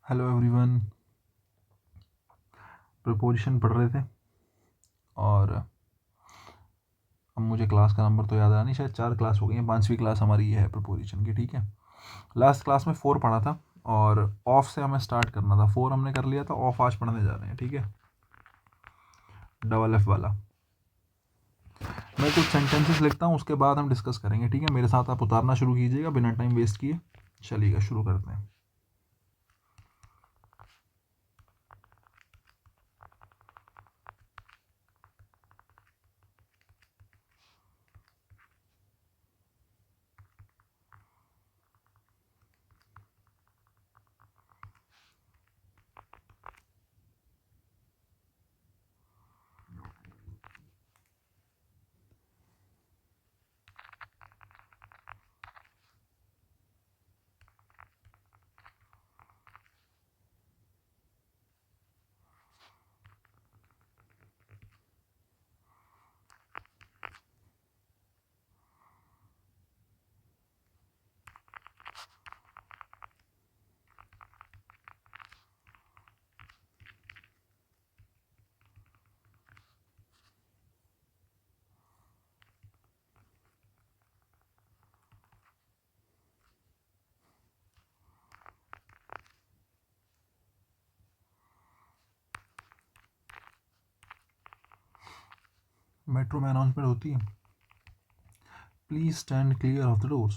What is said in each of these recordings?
Hello everyone. Preposition पढ़ रहे थे और अब मुझे क्लास का नंबर तो याद आ नहीं, शायद 4 क्लास हो गई हैं, 5वीं क्लास हमारी ये है प्रपोजिशन की। ठीक है, लास्ट क्लास में 4 पढ़ा था और ऑफ से हमें स्टार्ट करना था। 4 हमने कर लिया था, ऑफ आज पढ़ने जा रहे हैं। ठीक है, डबल एफ वाला। मैं कुछ सेंटेंसेस लिखता हूँ, उसके बाद हम डिस्कस करेंगे। ठीक है, मेरे साथ आप उतारना शुरू कीजिएगा बिना टाइम वेस्ट किए। चलिएगा, शुरू करते हैं। मेट्रो में अनाउंसमेंट होती है, please stand clear of the doors.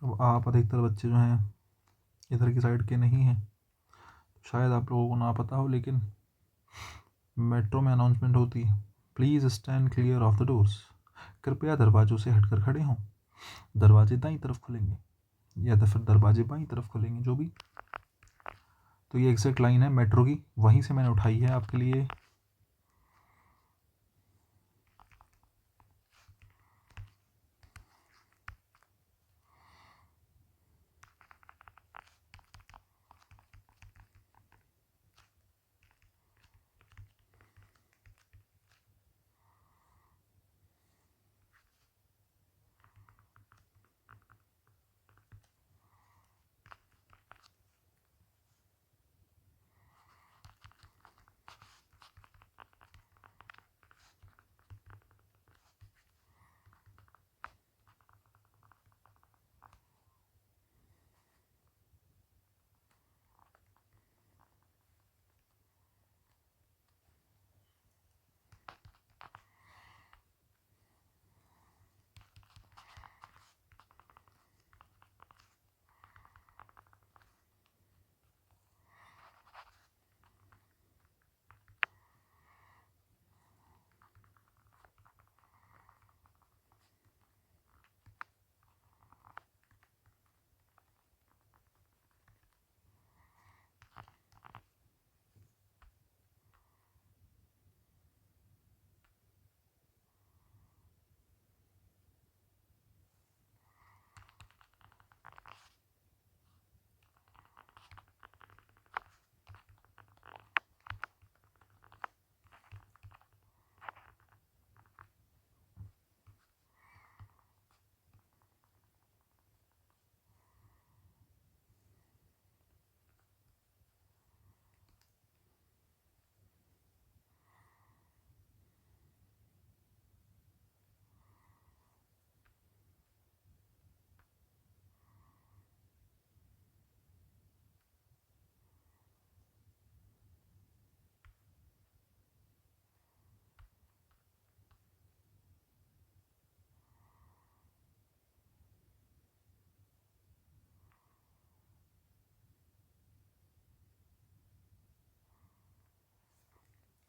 अब आप अधिकतर बच्चे जो हैं इधर की साइड के नहीं हैं, शायद आप लोगों को ना पता हो, लेकिन मेट्रो में अनाउंसमेंट होती है, please stand clear of the doors. कृपया दरवाज़ों से हटकर खड़े हों। दरवाजे दाईं तरफ खुलेंगे या तो फिर दरवाजे बाईं तरफ खुलेंगे, जो भी। तो ये एग्जैक्ट लाइन है मेट्रो की, वहीं से मैंने उठाई है आपके लिए।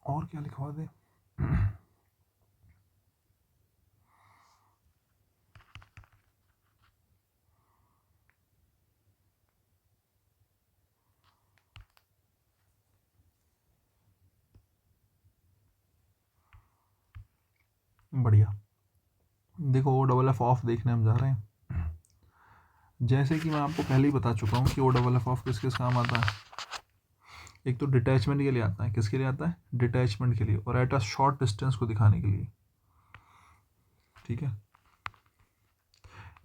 और क्या लिखवा दे? बढ़िया। देखो, ओ डबल एफ ऑफ देखने हम जा रहे हैं। जैसे कि मैं आपको पहले ही बता चुका हूँ कि ओ डबल एफ ऑफ किस किस काम आता है। एक तो डिटैचमेंट के लिए आता है। किसके लिए आता है? डिटैचमेंट के लिए, और एट अ शॉर्ट डिस्टेंस को दिखाने के लिए। ठीक है,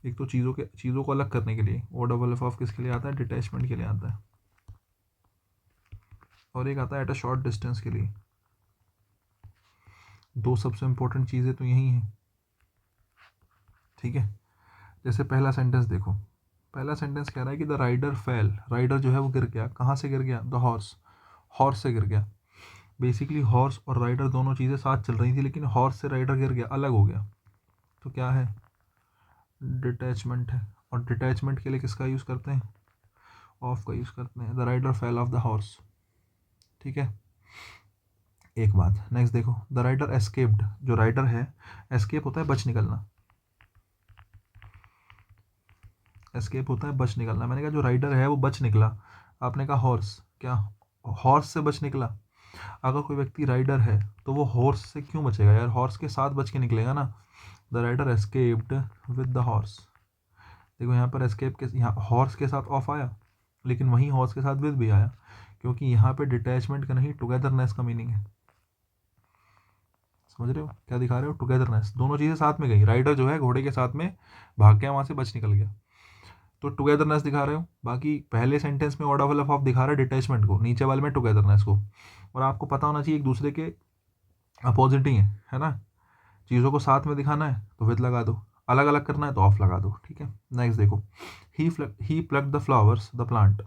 एक तो चीज़ों को अलग करने के लिए, ओ डबल एफ ऑफ किसके लिए आता है, डिटैचमेंट के लिए आता है, और एक आता है एट अ शॉर्ट डिस्टेंस के लिए। दो सबसे इंपॉर्टेंट चीज़ें तो यही हैं, ठीक है। जैसे पहला सेंटेंस देखो, पहला सेंटेंस कह रहा है कि द राइडर फेल, राइडर जो है वो गिर गया, कहाँ से गिर गया, द हॉर्स, हॉर्स से गिर गया। बेसिकली हॉर्स और राइडर दोनों चीज़ें साथ चल रही थी, लेकिन हॉर्स से राइडर गिर गया, अलग हो गया, तो क्या है, डिटैचमेंट है। और डिटैचमेंट के लिए किसका यूज़ करते हैं, ऑफ का यूज़ करते हैं, the rider fell off the horse, ठीक है। एक बात, नेक्स्ट देखो, द राइडर एस्केप्ड, जो राइडर है, एस्केप होता है बच निकलना, एस्केप होता है बच निकलना। मैंने कहा जो राइडर है वो बच निकला, आपने कहा हॉर्स, क्या हॉर्स से बच निकला। अगर कोई व्यक्ति राइडर है तो वो हॉर्स से क्यों बचेगा यार, हॉर्स के साथ बच के निकलेगा ना। The rider escaped with the horse, देखो यहाँ पर एस्केप के, यहाँ हॉर्स के साथ ऑफ आया, लेकिन वहीं हॉर्स के साथ विद भी आया, क्योंकि यहाँ पे डिटैचमेंट का नहीं टुगेदरनेस का मीनिंग है। समझ रहे हो क्या दिखा रहे हो, टुगेदरनेस, दोनों चीज़ें साथ में गई, राइडर जो है घोड़े के साथ में भाग गया, वहाँ से बच निकल गया, तो टुगेदरनेस दिखा रहे हो। बाकी पहले सेंटेंस में वर्ड ऑफ दिखा रहा है डिटैचमेंट को, नीचे वाले में टुगेदरनेस को। और आपको पता होना चाहिए एक दूसरे के अपोजिट ही है ना। चीज़ों को साथ में दिखाना है तो विद लगा दो, अलग अलग करना है तो ऑफ लगा दो, ठीक है। नेक्स्ट देखो, he plug the flowers the plant,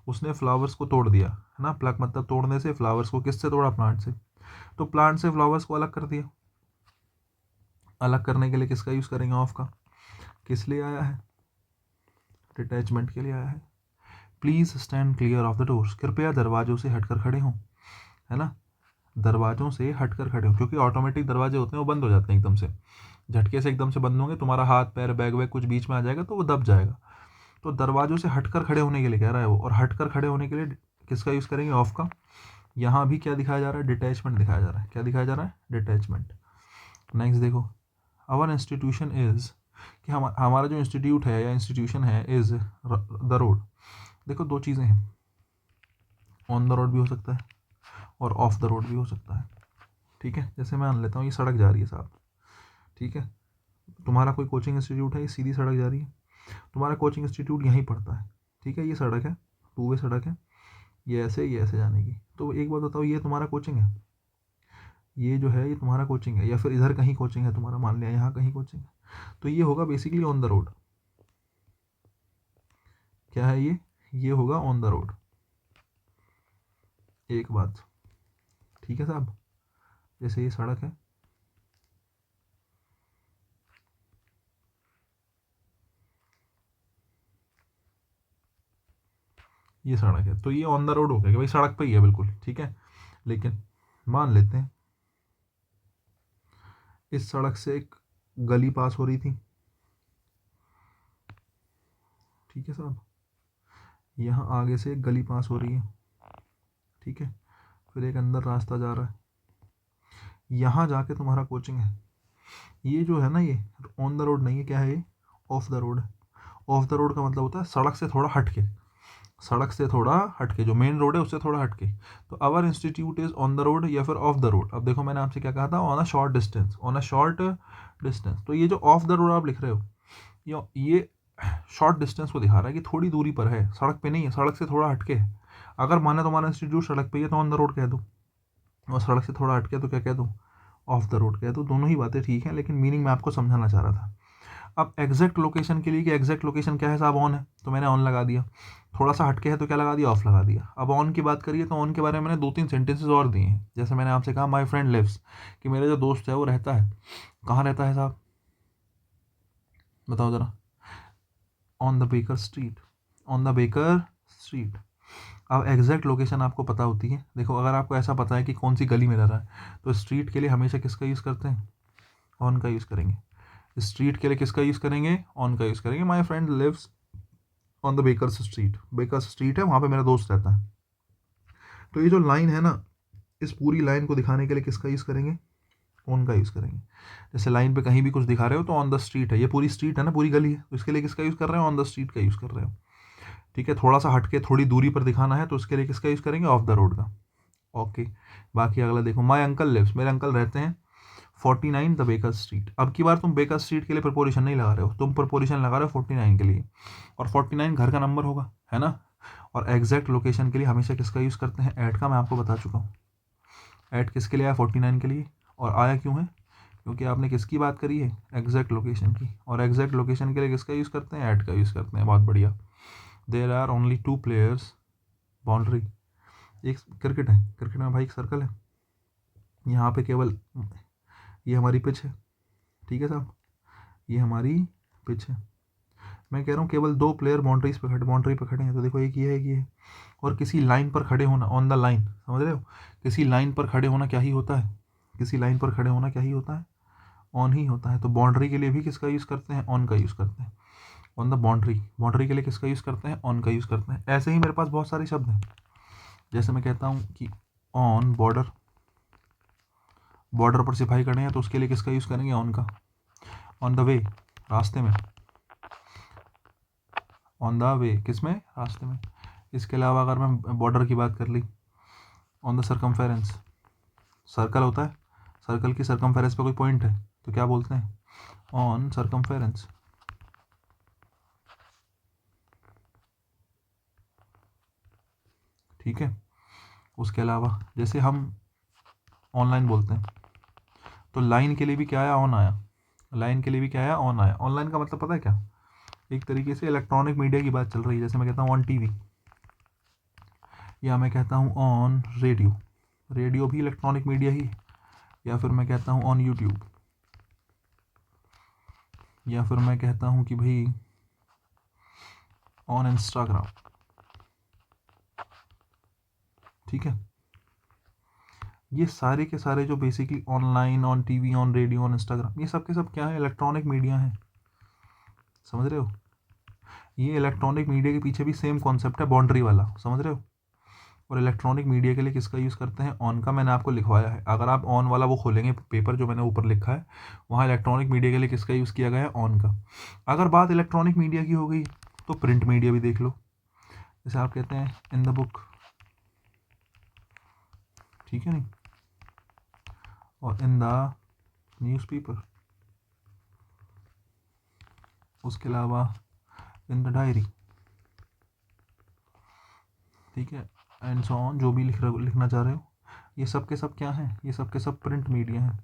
उसने फ्लावर्स को तोड़ दिया, है ना। प्लग मतलब तोड़ने से, फ्लावर्स को किससे तोड़ा, प्लांट से, तो प्लांट से फ्लावर्स को अलग कर दिया। अलग करने के लिए किसका यूज़ करेंगे, ऑफ का। किस लिए आया है, डिटैचमेंट के लिए आया है। Please stand clear of the doors, कृपया दरवाजों से हटकर खड़े हों, है ना। दरवाजों से हटकर खड़े हों, क्योंकि ऑटोमेटिक दरवाजे होते हैं वो बंद हो जाते हैं एकदम से, झटके से एकदम से बंद होंगे, तुम्हारा हाथ पैर बैग वैग कुछ बीच में आ जाएगा तो वो दब जाएगा। तो दरवाजों से हटकर खड़े होने के लिए कह रहा है वो, और हटकर खड़े होने के लिए किसका यूज़ करेंगे, ऑफ का। यहाँ भी क्या दिखाया जा रहा है, डिटैचमेंट दिखाया जा रहा है, क्या दिखाया जा रहा है, डिटैचमेंट। नेक्स्ट देखो, आवर इंस्टीट्यूशन इज़, कि हमारा जो इंस्टीट्यूट है या इंस्टीट्यूशन है, इज़ द रोड। देखो दो चीज़ें हैं, ऑन द रोड भी हो सकता है और ऑफ द रोड भी हो सकता है, ठीक है। जैसे मैं मान लेता हूँ ये सड़क जा रही है साहब, ठीक है, तुम्हारा कोई कोचिंग इंस्टीट्यूट है, ये सीधी सड़क जा रही है, तुम्हारा कोचिंग इंस्टीट्यूट यहीं पड़ता है, ठीक है। ये सड़क है, टू वे सड़क है, ये ऐसे जाने की। तो एक बात बताओ, ये तुम्हारा कोचिंग है, ये जो है ये तुम्हारा कोचिंग है, या फिर इधर कहीं कोचिंग है तुम्हारा, मान लिया यहाँ कहीं कोचिंग है, तो ये होगा बेसिकली ऑन द रोड। क्या है ये होगा ऑन द रोड। एक बात, ठीक है साहब, जैसे ये सड़क है, ये सड़क है, तो ये ऑन द रोड हो गया कि भाई सड़क पे ही है बिल्कुल, ठीक है। लेकिन मान लेते हैं इस सड़क से एक गली पास हो रही थी, ठीक है साहब, यहाँ आगे से एक गली पास हो रही है, ठीक है, फिर एक अंदर रास्ता जा रहा है, यहाँ जाके तुम्हारा कोचिंग है। ये जो है ना, ये ऑन द रोड नहीं है, क्या है ये, ऑफ द रोड है। ऑफ द रोड का मतलब होता है सड़क से थोड़ा हटके, सड़क से थोड़ा हटके, जो मेन रोड है उससे थोड़ा हटके। तो our institute is on the road या फिर ऑफ द रोड। अब देखो मैंने आपसे क्या कहा था, on a short distance, on a short distance. तो ये जो ऑफ द रोड आप लिख रहे हो, ये शॉर्ट डिस्टेंस को दिखा रहा है कि थोड़ी दूरी पर है, सड़क पे नहीं है, सड़क से थोड़ा हटके है। अगर माने तुम्हारा इंस्टीट्यूट सड़क पे है तो ऑन द रोड कह दो, और सड़क से थोड़ा हटके तो क्या कह दो, ऑफ द रोड कह दो। दोनों ही बातें ठीक हैं, लेकिन मीनिंग मैं आपको समझाना चाह रहा था। अब एग्जैक्ट लोकेशन के लिए, कि एग्जैक्ट लोकेशन क्या है साहब, ऑन है तो मैंने ऑन लगा दिया, थोड़ा सा हटके है तो क्या लगा दिया, ऑफ लगा दिया। अब ऑन की बात करिए तो ऑन के बारे में मैंने 2-3 सेंटेंसेस और दिए हैं। जैसे मैंने आपसे कहा माई फ्रेंड लिव्स, कि मेरा जो दोस्त है वो रहता है, कहाँ रहता है साहब, बताओ ज़रा, on the baker street, on the baker street. अब एग्जैक्ट लोकेशन आपको पता होती है, देखो अगर आपको ऐसा पता है कि कौन सी गली में रह रहा है, तो स्ट्रीट के लिए हमेशा किसका यूज़ करते हैं, ऑन का यूज़ करेंगे। स्ट्रीट के लिए किसका यूज़ करेंगे, ऑन का यूज़ करेंगे। My friend lives on the bakers street, bakers street है, वहाँ पे मेरा दोस्त रहता है। तो ये जो लाइन है ना, इस पूरी लाइन को दिखाने के लिए किसका यूज़ करेंगे, ऑन का यूज़ करेंगे। जैसे लाइन पे कहीं भी कुछ दिखा रहे हो तो ऑन द स्ट्रीट है, ये पूरी स्ट्रीट है ना, पूरी गली है, तो इसके लिए किसका यूज़ कर रहे हैं, ऑन द स्ट्रीट का यूज़ कर रहे हो, ठीक है। थोड़ा सा हटके थोड़ी दूरी पर दिखाना है तो उसके लिए किसका यूज़ करेंगे, ऑफ द रोड का। ओके, बाकी अगला देखो, माई अंकल लिव्स, मेरे अंकल रहते हैं 49 द बेकर स्ट्रीट। अब की बार तुम बेकर स्ट्रीट के लिए प्रपोजिशन नहीं लगा रहे हो, तुम प्रपोजिशन लगा रहे हो 49 के लिए, और 49 घर का नंबर होगा, है ना। और एग्जैक्ट लोकेशन के लिए हमेशा किसका यूज़ करते हैं, ऐट का। मैं आपको बता चुका हूँ ऐट किसके लिए आया, 49 के लिए। और आया क्यों है, क्योंकि आपने किसकी बात करी है, एग्जैक्ट लोकेशन की। और एग्जैक्ट लोकेशन के लिए किसका यूज़ करते हैं, ऐट का यूज़ करते हैं। बहुत बढ़िया। There are only 2 players, boundary. एक क्रिकेट है, क्रिकेट में भाई एक सर्कल है, यहाँ पे केवल ये हमारी पिच है, ठीक है साहब, ये हमारी पिच है। मैं कह रहा हूँ केवल 2 प्लेयर बाउंड्री पे खड़े हैं, तो देखो एक ये है, एक ये है। और किसी लाइन पर खड़े होना, ऑन द लाइन, समझ रहे हो, किसी लाइन पर खड़े होना क्या ही होता है, किसी लाइन पर खड़े होना क्या ही होता है, ऑन ही होता है। तो बाउंड्री के लिए भी किसका यूज़ करते हैं, ऑन का यूज़ करते हैं। ऑन द बाउंड्री, बाउंड्री के लिए किसका यूज़ करते हैं, ऑन का यूज़ करते हैं। ऐसे ही मेरे पास बहुत सारे शब्द हैं, जैसे मैं कहता हूँ कि ऑन बॉर्डर, बॉर्डर पर सिपाही खड़े हैं, तो उसके लिए किसका यूज़ करेंगे, ऑन का। ऑन द वे, रास्ते में, ऑन द वे किस में, रास्ते में। इसके अलावा अगर मैं बॉर्डर की बात कर ली, ऑन द सरकमफेरेंस, सर्कल होता है, सर्कल की सरकमफेरेंस पे कोई पॉइंट है तो क्या बोलते हैं, ऑन सरकमफेरेंस। ठीक है। उसके अलावा जैसे हम ऑनलाइन बोलते हैं, तो लाइन के लिए भी क्या आया, ऑन आया। लाइन के लिए भी क्या आया, ऑन आया। ऑनलाइन का मतलब पता है क्या, एक तरीके से इलेक्ट्रॉनिक मीडिया की बात चल रही है। जैसे मैं कहता हूँ ऑन टीवी, या मैं कहता हूँ ऑन रेडियो, रेडियो भी इलेक्ट्रॉनिक मीडिया ही। या फिर मैं कहता हूँ ऑन यूट्यूब, या फिर मैं कहता हूँ कि भाई ऑन इंस्टाग्राम। ठीक है। ये सारे के सारे जो basically online, on TV, on radio, on Instagram, ये सब के सब क्या है, इलेक्ट्रॉनिक मीडिया है। समझ रहे हो, ये इलेक्ट्रॉनिक मीडिया के पीछे भी सेम कॉन्सेप्ट है, बाउंड्री वाला, समझ रहे हो। और इलेक्ट्रॉनिक मीडिया के लिए किसका यूज़ करते हैं, ऑन का। मैंने आपको लिखवाया है, अगर आप ऑन वाला वो खोलेंगे पेपर जो मैंने ऊपर लिखा है, वहाँ इलेक्ट्रॉनिक मीडिया के लिए किसका यूज़ किया गया है, ऑन का। अगर बात इलेक्ट्रॉनिक मीडिया की हो गई तो प्रिंट मीडिया भी देख लो। जैसे आप कहते हैं इन द बुक, ठीक है नहीं, और इन द न्यूज़पेपर। उसके अलावा इन द डायरी, ठीक है, एंड सो ऑन, जो भी लिखना चाह रहे हो। ये सब के सब क्या हैं, ये सब के सब प्रिंट मीडिया हैं।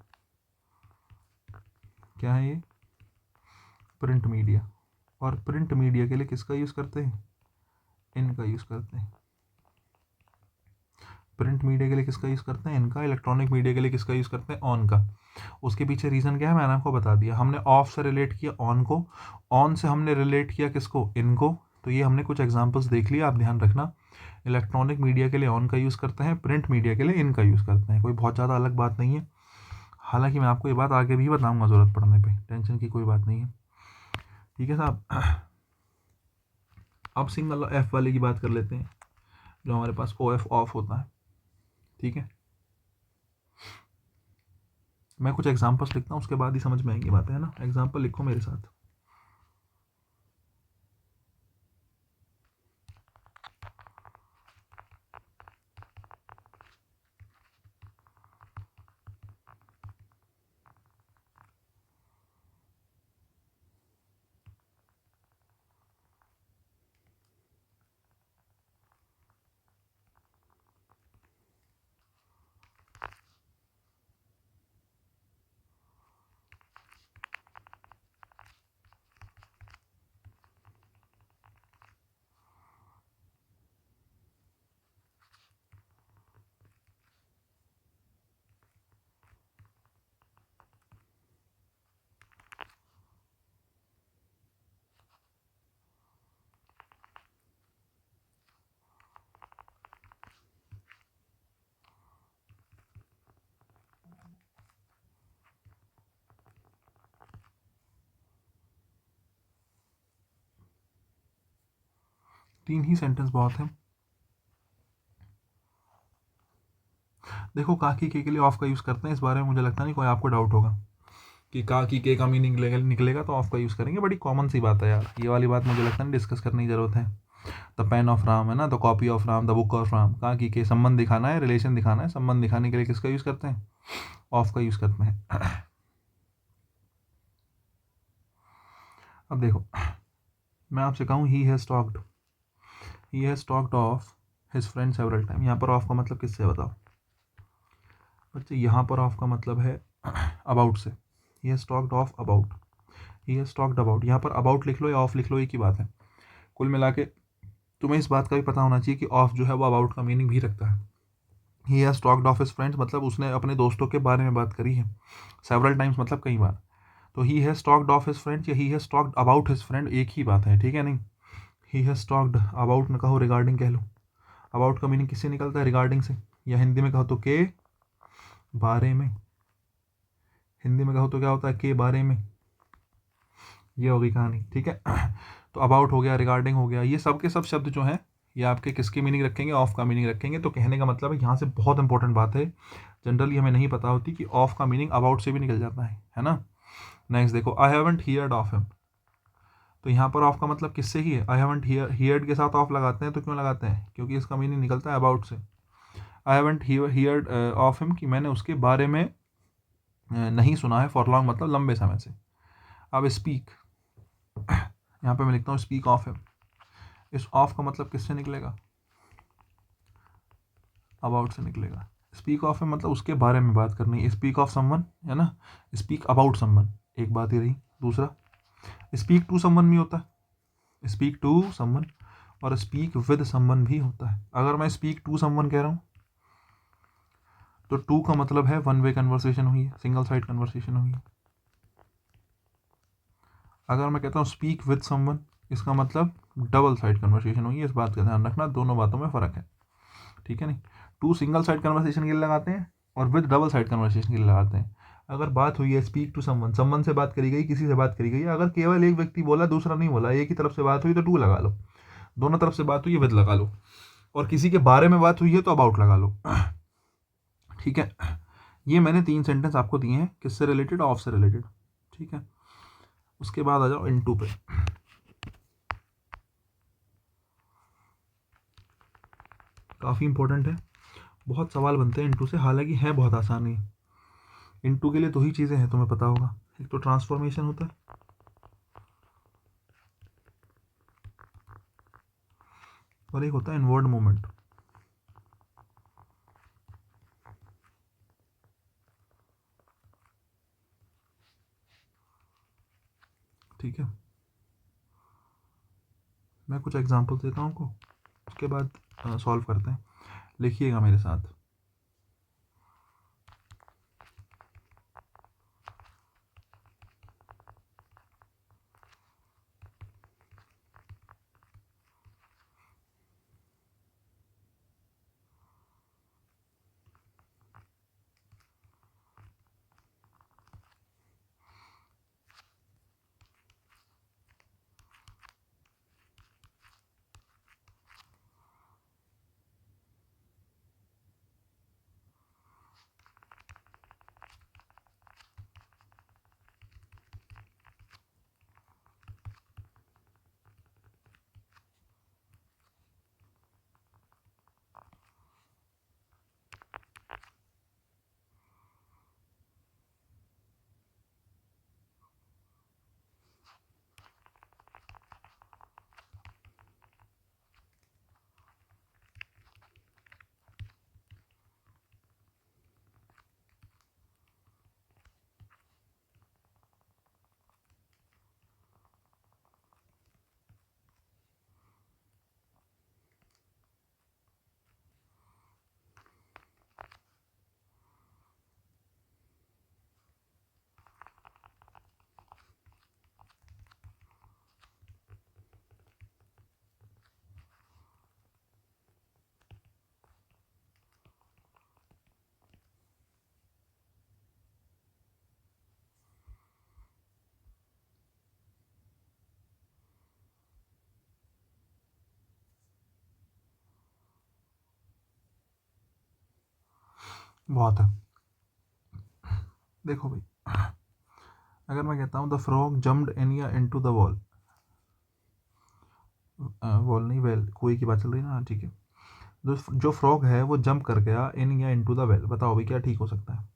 क्या है ये, प्रिंट मीडिया। और प्रिंट मीडिया के लिए किसका यूज़ करते हैं, इनका यूज़ करते हैं। प्रिंट मीडिया के लिए किसका यूज़ करते हैं, इनका। इलेक्ट्रॉनिक मीडिया के लिए किसका यूज़ करते हैं, ऑन का। उसके पीछे रीज़न क्या है, मैंने आपको बता दिया। हमने ऑफ से रिलेट किया ऑन को, ऑन से हमने रिलेट किया किसको, इनको। तो ये हमने कुछ एग्जांपल्स देख लिया, आप ध्यान रखना। इलेक्ट्रॉनिक मीडिया के लिए ऑन का यूज़ करते हैं, प्रिंट मीडिया के लिए इनका यूज़ करते हैं। कोई बहुत ज़्यादा अलग बात नहीं है। हालांकि मैं आपको ये बात आगे भी बताऊँगा ज़रूरत पड़ने पर, टेंशन की कोई बात नहीं है। ठीक है साहब। अब सिंगल एफ वाले की बात कर लेते हैं, जो हमारे पास ओ एफ ऑफ होता है। ठीक है, मैं कुछ एग्जांपल्स लिखता हूँ, उसके बाद ही समझ में आएंगी बातें, है ना। एग्जांपल लिखो मेरे साथ। तीन ही सेंटेंस बहुत है। देखो काकी के लिए ऑफ का यूज़ करते हैं, इस बारे में मुझे लगता नहीं कोई आपको डाउट होगा कि काकी के का मीनिंग निकलेगा तो ऑफ का यूज़ करेंगे। बड़ी कॉमन सी बात है यार, ये वाली बात मुझे लगता नहीं डिस्कस करने की ज़रूरत है। द पेन ऑफ राम है ना, the copy of Ram, the book of Ram. काकी के संबंध दिखाना है, रिलेशन दिखाना है, संबंध दिखाने के लिए किसका यूज़ करते हैं, ऑफ का यूज़ करते हैं। अब देखो, मैं आपसे कहूँ ही has talked of his friend several time, यहाँ पर ऑफ का मतलब किससे बताओ बच्चे? यहाँ पर ऑफ का मतलब है अबाउट से। ही has talked of about, he has talked about, यहाँ पर अबाउट लिख लो या ऑफ लिख लो, एक ही बात है। कुल मिला के तुम्हें इस बात का भी पता होना चाहिए कि ऑफ जो है वो अबाउट का मीनिंग भी रखता है। ही has talked of his friends मतलब उसने अपने दोस्तों के बारे में बात करी है, सेवरल टाइम्स मतलब कई बार। तो he has talked of his friends या he has talked about his friend एक ही बात है, ठीक है? नहीं, ही हैज़ टॉक्ड अबाउट न कहो, रिगार्डिंग कह लो। अबाउट का मीनिंग किससे निकलता है? रिगार्डिंग से। या हिंदी में कहो तो के बारे में, हिंदी में कहो तो क्या होता है? के बारे में। ये होगी कहानी, ठीक है? तो अबाउट हो गया, रिगार्डिंग हो गया, ये सब के सब शब्द जो हैं ये आपके किसकी मीनिंग रखेंगे? ऑफ का मीनिंग रखेंगे। तो कहने का मतलब है यहाँ से बहुत इंपॉर्टेंट बात है, जनरली हमें नहीं पता होती कि ऑफ का मीनिंग अबाउट से भी निकल जाता है ना? नेक्स्ट देखो, I haven't heard of him, तो यहाँ पर ऑफ का मतलब किससे ही है? आई हैवंट हियर्ड के साथ ऑफ लगाते हैं, तो क्यों लगाते हैं? क्योंकि इसका मीनिंग निकलता है अबाउट से। I haven't heard of him, कि मैंने उसके बारे में नहीं सुना है, फॉर लॉन्ग मतलब लंबे समय से। अब स्पीक, यहाँ पे मैं लिखता हूँ स्पीक ऑफ हिम, इस ऑफ का मतलब किससे निकलेगा? अबाउट से निकलेगा। स्पीक ऑफ हिम मतलब उसके बारे में बात करनी, स्पीक ऑफ समवन है ना, स्पीक अबाउट समवन, एक बात ही रही। दूसरा, स्पीक टू समवन भी होता है, स्पीक टू समवन, और स्पीक विद समवन भी होता है। अगर मैं स्पीक टू समवन कह रहा हूँ तो टू का मतलब है वन वे कन्वर्सेशन हुई है, सिंगल साइड कन्वर्सेशन हुई है। अगर मैं कहता हूँ स्पीक विद समवन, इसका मतलब डबल साइड कन्वर्सेशन हुई है। इस बात का ध्यान रखना, दोनों बातों में फ़र्क है, ठीक है? नहीं, टू सिंगल साइड कन्वर्सेशन के लिए लगाते हैं और विद डबल साइड कन्वर्सेशन के लिए लगाते हैं। अगर बात हुई है स्पीक टू समवन, समवन से बात करी गई, किसी से बात करी गई, अगर केवल एक व्यक्ति बोला दूसरा नहीं बोला, एक ही तरफ से बात हुई तो टू लगा लो, दोनों तरफ से बात हुई है विद लगा लो, और किसी के बारे में बात हुई है तो अबाउट लगा लो, ठीक है? ये मैंने 3 सेंटेंस आपको दिए हैं, किससे रिलेटेड? ऑफ से रिलेटेड, ठीक है? उसके बाद आ जाओ इनटू पे। काफ़ी इंपॉर्टेंट है, बहुत सवाल बनते हैं इनटू से, हालांकि है बहुत आसान है। इनटू के लिए 2 ही चीज़ें हैं, तुम्हें पता होगा, एक तो ट्रांसफॉर्मेशन होता है और एक होता है इनवर्ड मूवमेंट, ठीक है? मैं कुछ एग्जांपल देता हूँ आपको, उसके बाद सॉल्व करते हैं। लिखिएगा मेरे साथ। बहुत है, देखो भाई, अगर मैं कहता हूँ the frog jumped anyway into the wall, wall नहीं वेल, कुएं की बात चल रही है ना, ठीक है? जो फ्रॉग है वो जंप कर गया इन या इनटू द वेल, बताओ भाई क्या ठीक हो सकता है?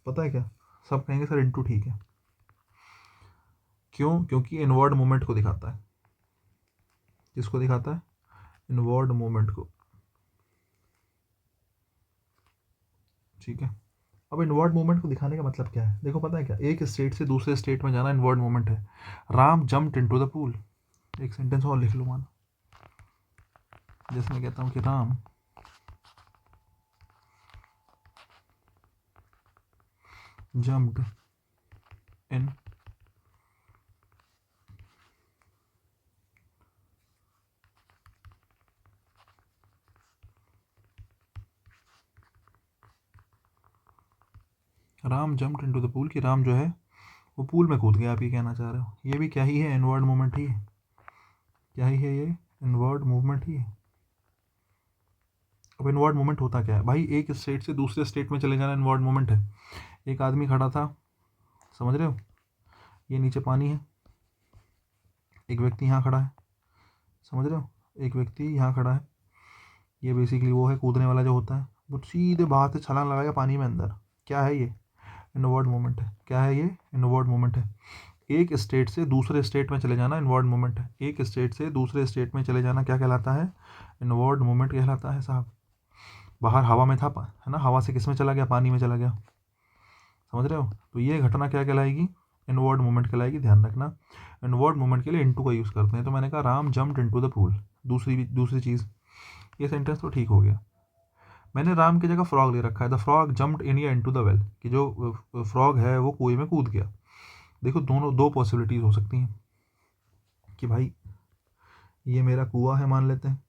पता है क्या, सब कहेंगे सर इनटू ठीक है। क्यों? क्योंकि इनवर्ड मूवमेंट को दिखाता है। किसको दिखाता है? इनवर्ड मूवमेंट को। ठीक है, अब इनवर्ड मूवमेंट को दिखाने का मतलब क्या है? देखो पता है क्या, एक स्टेट से दूसरे स्टेट में जाना इनवर्ड मूवमेंट है। Ram jumped into the pool. एक सेंटेंस और लिख लो मानो, जैसे मैं कहता हूँ कि Ram jumped in Ram jumped into the pool, कि राम जो है वो पूल में कूद गया, आप ये कहना चाह रहे हो। ये भी क्या ही है? इनवर्ड मूवमेंट ही है। क्या ही है ये? इनवर्ड मूवमेंट ही है। अब इनवर्ड मूवमेंट होता क्या है भाई? एक स्टेट से दूसरे स्टेट में चले जाना इनवर्ड मूवमेंट है। एक आदमी खड़ा था, समझ रहे हो, ये नीचे पानी है, एक व्यक्ति यहाँ खड़ा है, समझ रहे हो, एक व्यक्ति यहाँ खड़ा है, ये बेसिकली वो है कूदने वाला जो होता है, वो सीधे बाहर से छलांग लगाएगा पानी में अंदर। क्या है ये? इनवर्ड मूवमेंट है। क्या है ये? इनवर्ड मूवमेंट है। एक स्टेट से दूसरे स्टेट में चले जाना इनवर्ड मूवमेंट है। एक स्टेट से दूसरे स्टेट में चले जाना क्या कहलाता है? इनवर्ड मूवमेंट कहलाता है साहब। बाहर हवा में था, है ना, हवा से किस में चला गया? पानी में चला गया, समझ रहे हो। तो ये घटना क्या कहलाएगी? इनवर्ड मूवमेंट कहलाएगी। ध्यान रखना, इनवर्ड मूवमेंट के लिए इनटू का यूज़ करते हैं। तो मैंने कहा Ram jumped into the pool. दूसरी चीज़, ये सेंटेंस तो ठीक हो गया। मैंने राम की जगह फ्रॉग ले रखा है, द फ्रॉग जम्प्ड इन या इनटू द वेल, कि जो फ्रॉग है वो कुएं में कूद गया। देखो दोनों दो पॉसिबिलिटीज़ हो सकती हैं कि भाई ये मेरा कुआं है मान लेते हैं,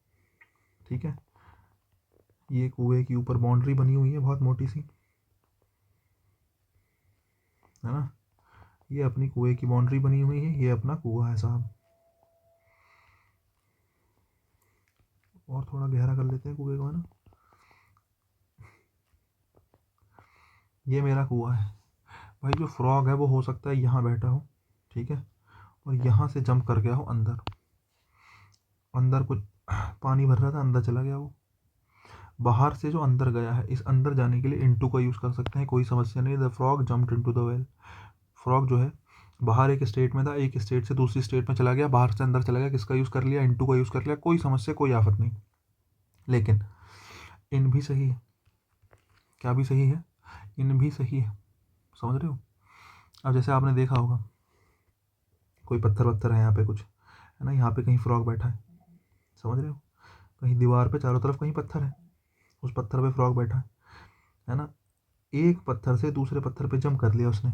ठीक है, ये कुएं के ऊपर बाउंड्री बनी हुई है बहुत मोटी सी, है ना, ये अपनी कुएं की बाउंड्री बनी हुई है, ये अपना कुआं है साहब। और थोड़ा गहरा कर लेते हैं कुएं को, है ना, ये मेरा कुआं है। भाई जो फ्रॉग है वो हो सकता है यहाँ बैठा हो, ठीक है, और यहाँ से जंप कर गया हो अंदर, अंदर कुछ पानी भर रहा था, अंदर चला गया वो। बाहर से जो अंदर गया है, इस अंदर जाने के लिए इनटू का यूज़ कर सकते हैं, कोई समस्या नहीं। The frog jumped into the well. Frog जो है बाहर एक स्टेट में था, एक स्टेट से दूसरी स्टेट में चला गया, बाहर से अंदर चला गया, किसका यूज़ कर लिया? इनटू का यूज़ कर लिया, कोई समस्या कोई आफत नहीं। लेकिन इन भी सही है। क्या भी सही है? इन भी सही है, समझ रहे हो। अब जैसे आपने देखा होगा कोई पत्थर वत्थर है यहाँ पे कुछ, है ना, यहाँ पे कहीं फ्रॉग बैठा है, समझ रहे हो, कहीं दीवार पे चारों तरफ कहीं पत्थर है, उस पत्थर पे फ्रॉग बैठा है ना, एक पत्थर से दूसरे पत्थर पे जंप कर लिया उसने।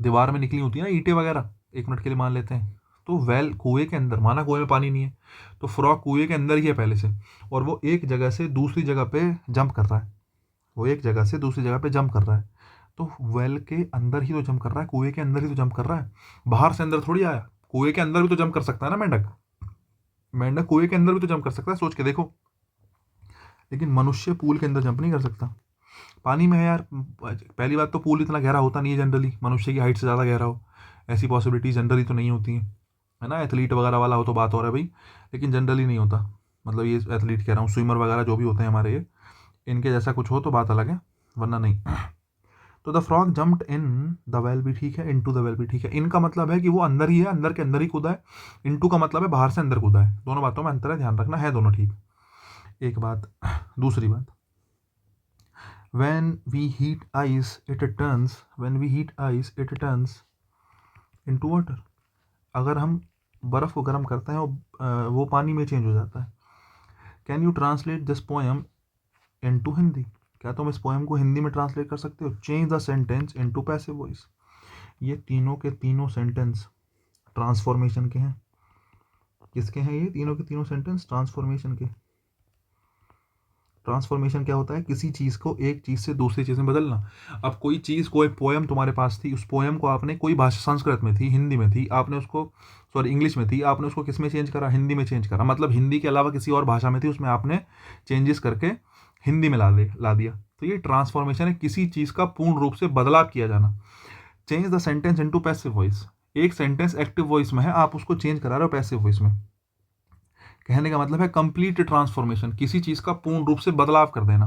दीवार में निकली होती है ना ईंटें वगैरह, एक मिनट के लिए मान लेते हैं, तो वेल कुएं के अंदर, माना कुएं में पानी नहीं है, तो फ्रॉग कुएं के अंदर ही है पहले से, और वो एक जगह से दूसरी जगह पे जंप कर रहा है, वो एक जगह से दूसरी जगह पे जंप कर रहा है, तो वेल के अंदर ही तो जंप कर रहा है, कुएं के अंदर ही तो जंप कर रहा है, बाहर से अंदर थोड़ी आया। कुएं के अंदर भी तो जंप कर सकता है ना मेंढक, मेंढक कुएं के अंदर भी तो जंप कर सकता है, सोच के देखो। लेकिन मनुष्य पूल के अंदर जंप नहीं कर सकता। पानी में है यार, पहली बात तो पूल इतना गहरा होता नहीं है जनरली, मनुष्य की हाइट से ज़्यादा गहरा हो, ऐसी पॉसिबिलिटी जनरली तो नहीं होती है ना। एथलीट वगैरह वाला हो तो बात हो रहा है भाई, लेकिन जनरली नहीं होता, मतलब ये एथलीट कह रहा हूँ, स्विमर वगैरह जो भी होते हैं हमारे ये, इनके जैसा कुछ हो तो बात अलग है, वरना नहीं। तो the frog jumped in the well भी ठीक है, इनटू द वेल भी ठीक है। इनका मतलब है कि वो अंदर ही है, अंदर के अंदर ही कूदा है। इनटू का मतलब है बाहर से अंदर कूदा है। दोनों बातों में अंतर है, ध्यान रखना, है दोनों ठीक। एक बात। दूसरी बात, when we heat ice it turns when we heat ice it turns into water। अगर हम बर्फ़ को गर्म करते हैं वो पानी में चेंज हो जाता है। Can you translate this poem into Hindi. क्या तुम इस पोएम को हिंदी में ट्रांसलेट कर सकते हो? Change the sentence into passive voice. ये तीनों के तीनों सेंटेंस ट्रांसफॉर्मेशन के हैं। किसके हैं ये तीनों के तीनों सेंटेंस? ट्रांसफॉर्मेशन के। ट्रांसफॉर्मेशन क्या होता है? किसी चीज़ को एक चीज़ से दूसरी चीज़ में बदलना। अब कोई चीज़, कोई पोएम तुम्हारे पास थी, उस पोएम को आपने, कोई भाषा संस्कृत में थी, हिंदी में थी, आपने उसको, सॉरी इंग्लिश में थी, आपने उसको किस में चेंज करा? हिंदी में चेंज करा। मतलब हिंदी के अलावा किसी और भाषा में थी, उसमें आपने चेंजेस करके हिंदी में ला दिया। तो ये ट्रांसफॉर्मेशन है, किसी चीज़ का पूर्ण रूप से बदलाव किया जाना। Change the sentence into passive voice. एक सेंटेंस एक्टिव वॉइस में है, आप उसको चेंज करा रहे हो पैसिव वॉइस में। कहने का मतलब है कंप्लीट ट्रांसफॉर्मेशन, किसी चीज़ का पूर्ण रूप से बदलाव कर देना।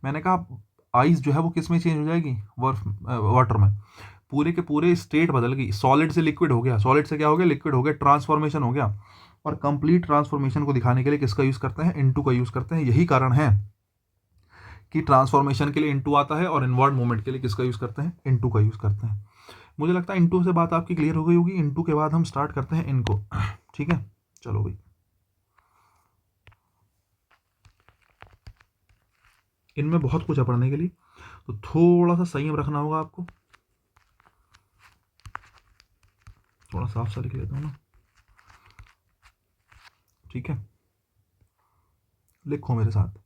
मैंने कहा आइस जो है वो किस में चेंज हो जाएगी, बर्फ, वाटर में। पूरे के पूरे स्टेट बदल गई, सॉलिड से लिक्विड हो गया, सॉलिड से क्या हो गया, लिक्विड हो गया, ट्रांसफॉर्मेशन हो गया। और कंप्लीट ट्रांसफॉर्मेशन को दिखाने के लिए किसका यूज करते हैं, इनटू का यूज करते हैं। यही कारण है कि ट्रांसफॉर्मेशन के लिए इनटू आता है और इनवर्ड मूवमेंट के लिए किसका यूज करते हैं, इनटू का यूज करते हैं। मुझे लगता है इनटू से बात आपकी क्लियर हो गई होगी। इनटू के बाद हम स्टार्ट करते हैं इनको। ठीक है, चलो भाई। इनमें बहुत कुछ है पढ़ने के लिए, तो थोड़ा सा संयम रखना होगा आपको। थोड़ा साफ सा लिख लेता हूँ ना, ठीक है, लिखो मेरे साथ।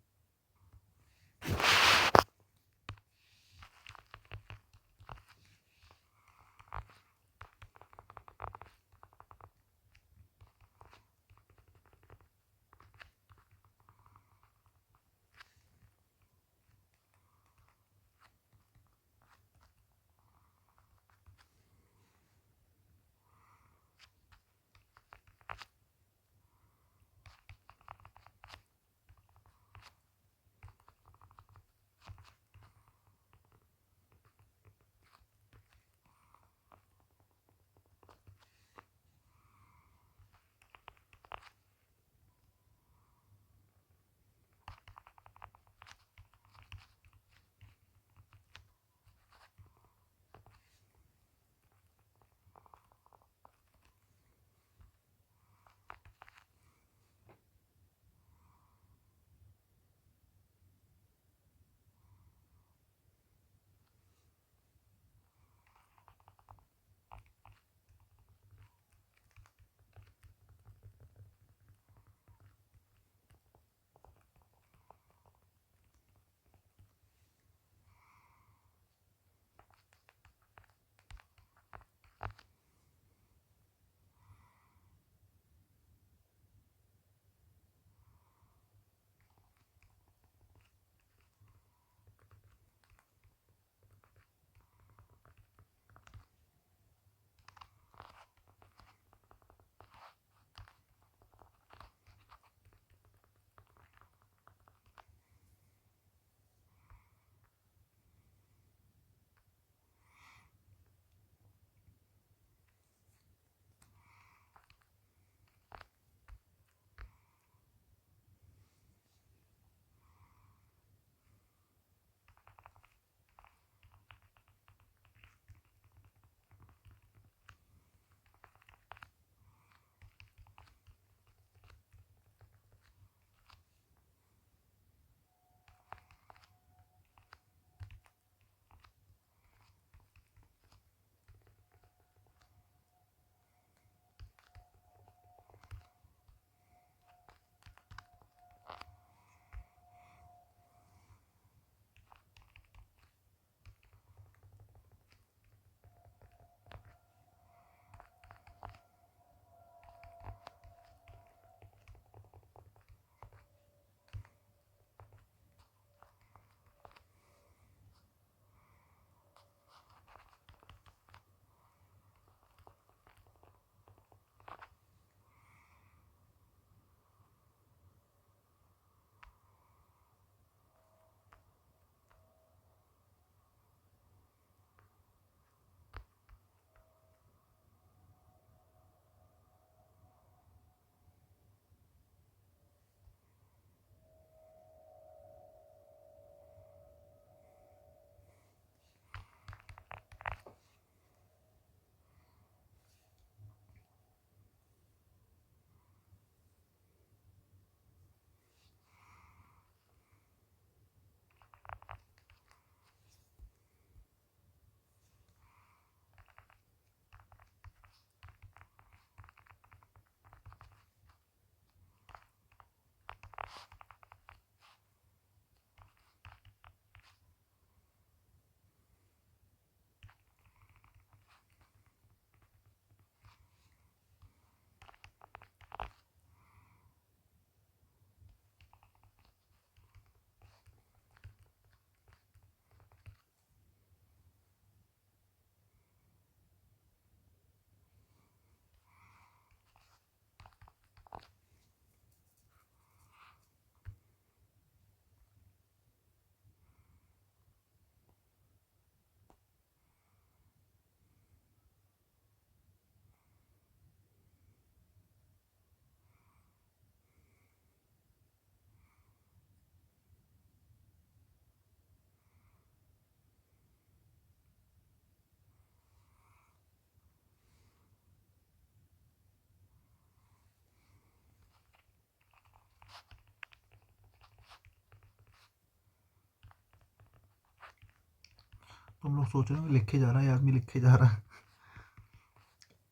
तुम लोग सोच रहे हो लिखे जा रहा है, आदमी लिखे जा रहा है,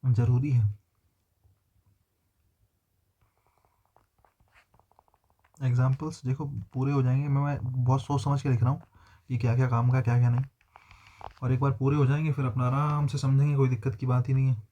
ज़रूरी है। एग्जाम्पल्स देखो पूरे हो जाएंगे, मैं बहुत सोच समझ के लिख रहा हूँ कि क्या क्या काम का, क्या क्या नहीं, और एक बार पूरे हो जाएंगे फिर अपना आराम से समझेंगे, कोई दिक्कत की बात ही नहीं है।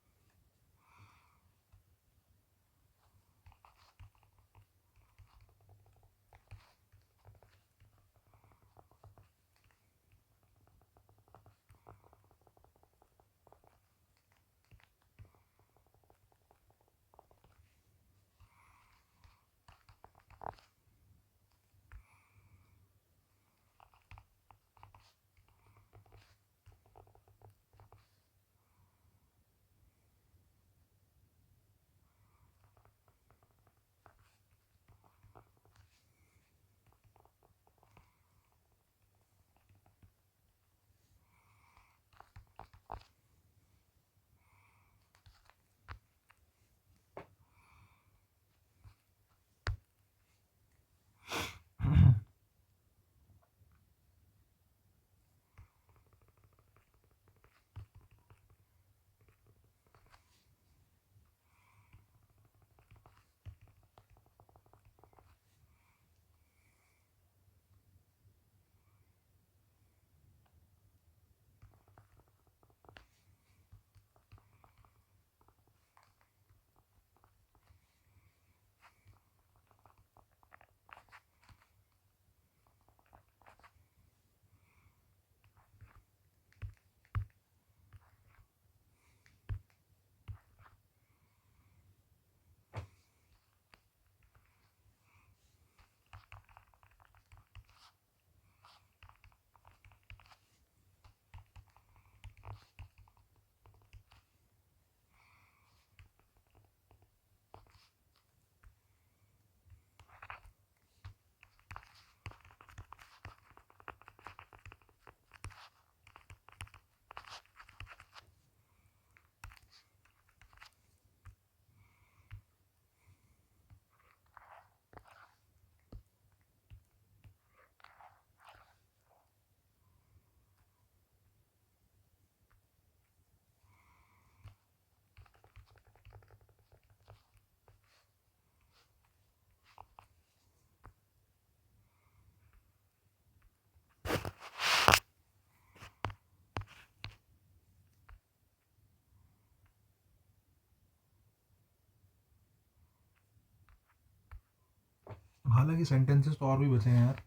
हालांकि सेंटेंसेस तो और भी बचे हैं यार,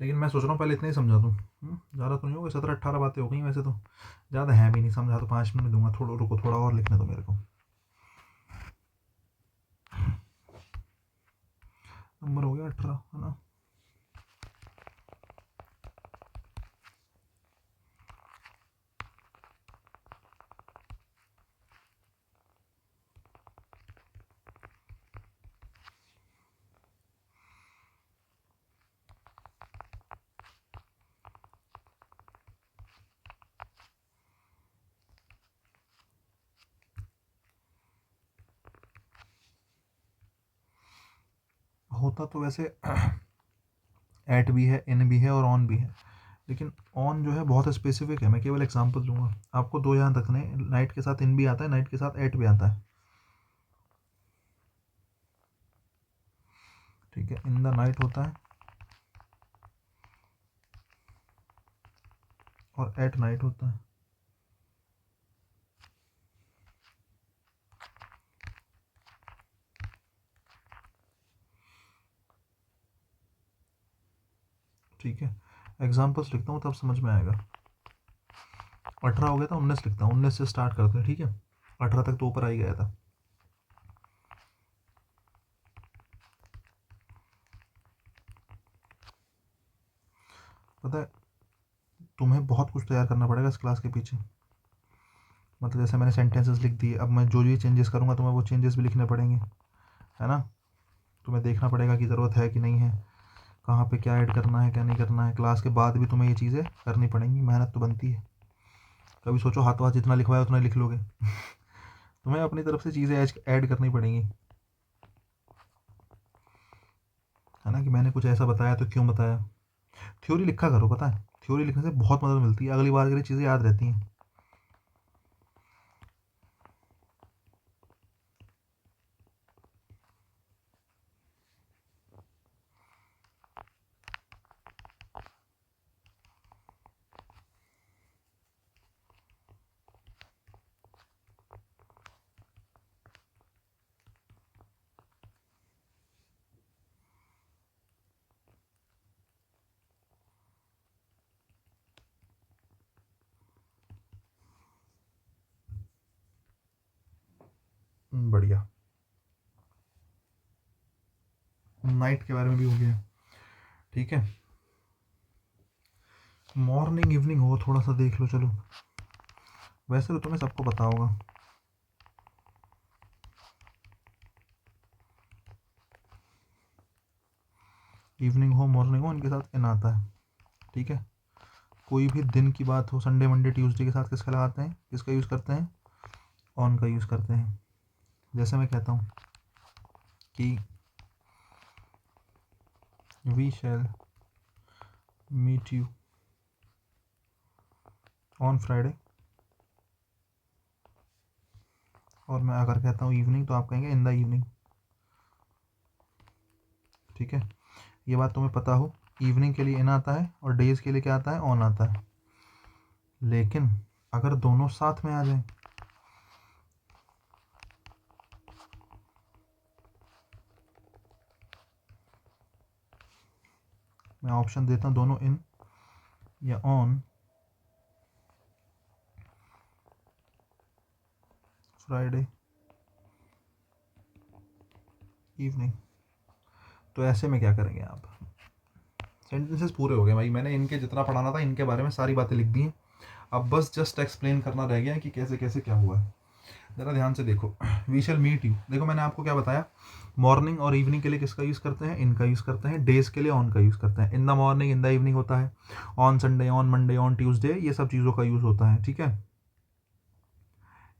लेकिन मैं सोच रहा हूँ पहले इतने ही समझा दूँ। ज़्यादा तो नहीं होगा, 17-18 बातें हो गई वैसे तो, ज़्यादा है भी नहीं, समझा तो 5 मिनट में दूंगा, थोड़ा रुको, थोड़ा और लिखने दो मेरे को। नंबर हो गया 18 है ना। होता तो वैसे एट भी है, इन भी है और ऑन भी है, लेकिन ऑन जो है बहुत स्पेसिफिक है। मैं केवल एग्जांपल दूंगा आपको, दो यहाँ रखने, नाइट के साथ इन भी आता है, नाइट के साथ एट भी आता है, ठीक है। इन द नाइट होता है और एट नाइट होता है। ठीक है, एग्जाम्पल्स लिखता हूँ तब समझ में आएगा। 18 हो गया था, 19 लिखता हूँ, 19 से स्टार्ट करते हैं, ठीक है। 18 तक तो ऊपर आ ही गया था। पता है तुम्हें बहुत कुछ तैयार करना पड़ेगा इस क्लास के पीछे, मतलब जैसे मैंने सेंटेंसेस लिख दिए, अब मैं जो जो चेंजेस करूँगा तुम्हें वो चेंजेस भी लिखने पड़ेंगे, है ना। तुम्हें देखना पड़ेगा कि ज़रूरत है कि नहीं है, कहाँ पे क्या ऐड करना है क्या नहीं करना है। क्लास के बाद भी तुम्हें ये चीज़ें करनी पड़ेंगी, मेहनत तो बनती है। कभी सोचो हाथों हाथ जितना लिखवाया उतना लिख लोगे तुम्हें अपनी तरफ से चीज़ें ऐड करनी पड़ेंगी, है ना, कि मैंने कुछ ऐसा बताया तो क्यों बताया। थ्योरी लिखा करो, पता है थ्योरी लिखने से बहुत मदद मिलती है, अगली बार के लिए चीज़ें याद रहती हैं। बढ़िया। नाइट के बारे में भी हो गया, ठीक है। मॉर्निंग इवनिंग हो थोड़ा सा देख लो। चलो, वैसे तो तुम्हें सबको पता होगा। इवनिंग हो मॉर्निंग हो, इनके साथ इन आता है, ठीक है। कोई भी दिन की बात हो, संडे मंडे ट्यूसडे के साथ किसका लगाते हैं, किसका यूज़ करते हैं, ऑन का यूज़ करते हैं। जैसे मैं कहता हूँ कि we shall meet you on Friday, और मैं अगर कहता हूँ इवनिंग तो आप कहेंगे इन द इवनिंग, ठीक है। ये बात तुम्हें पता हो, इवनिंग के लिए इन आता है और डेज के लिए क्या आता है, ऑन आता है। लेकिन अगर दोनों साथ में आ जाए, मैं ऑप्शन देता हूँ, दोनों इन या ऑन फ्राइडे इवनिंग, तो ऐसे में क्या करेंगे आप। सेंटेंसेस पूरे हो गए भाई, मैंने इनके जितना पढ़ाना था इनके बारे में सारी बातें लिख दी हैं। अब बस जस्ट एक्सप्लेन करना रह गया है कि कैसे कैसे क्या हुआ है। ज़रा ध्यान से देखो, वी शैल मीट यू, देखो मैंने आपको क्या बताया, मॉर्निंग और इवनिंग के लिए किसका यूज़ करते हैं, इनका यूज़ करते हैं। डेज के लिए ऑन का यूज़ करते हैं, in the morning in the evening होता है, on Sunday on Monday on Tuesday, ये सब चीज़ों का यूज़ होता है, ठीक है।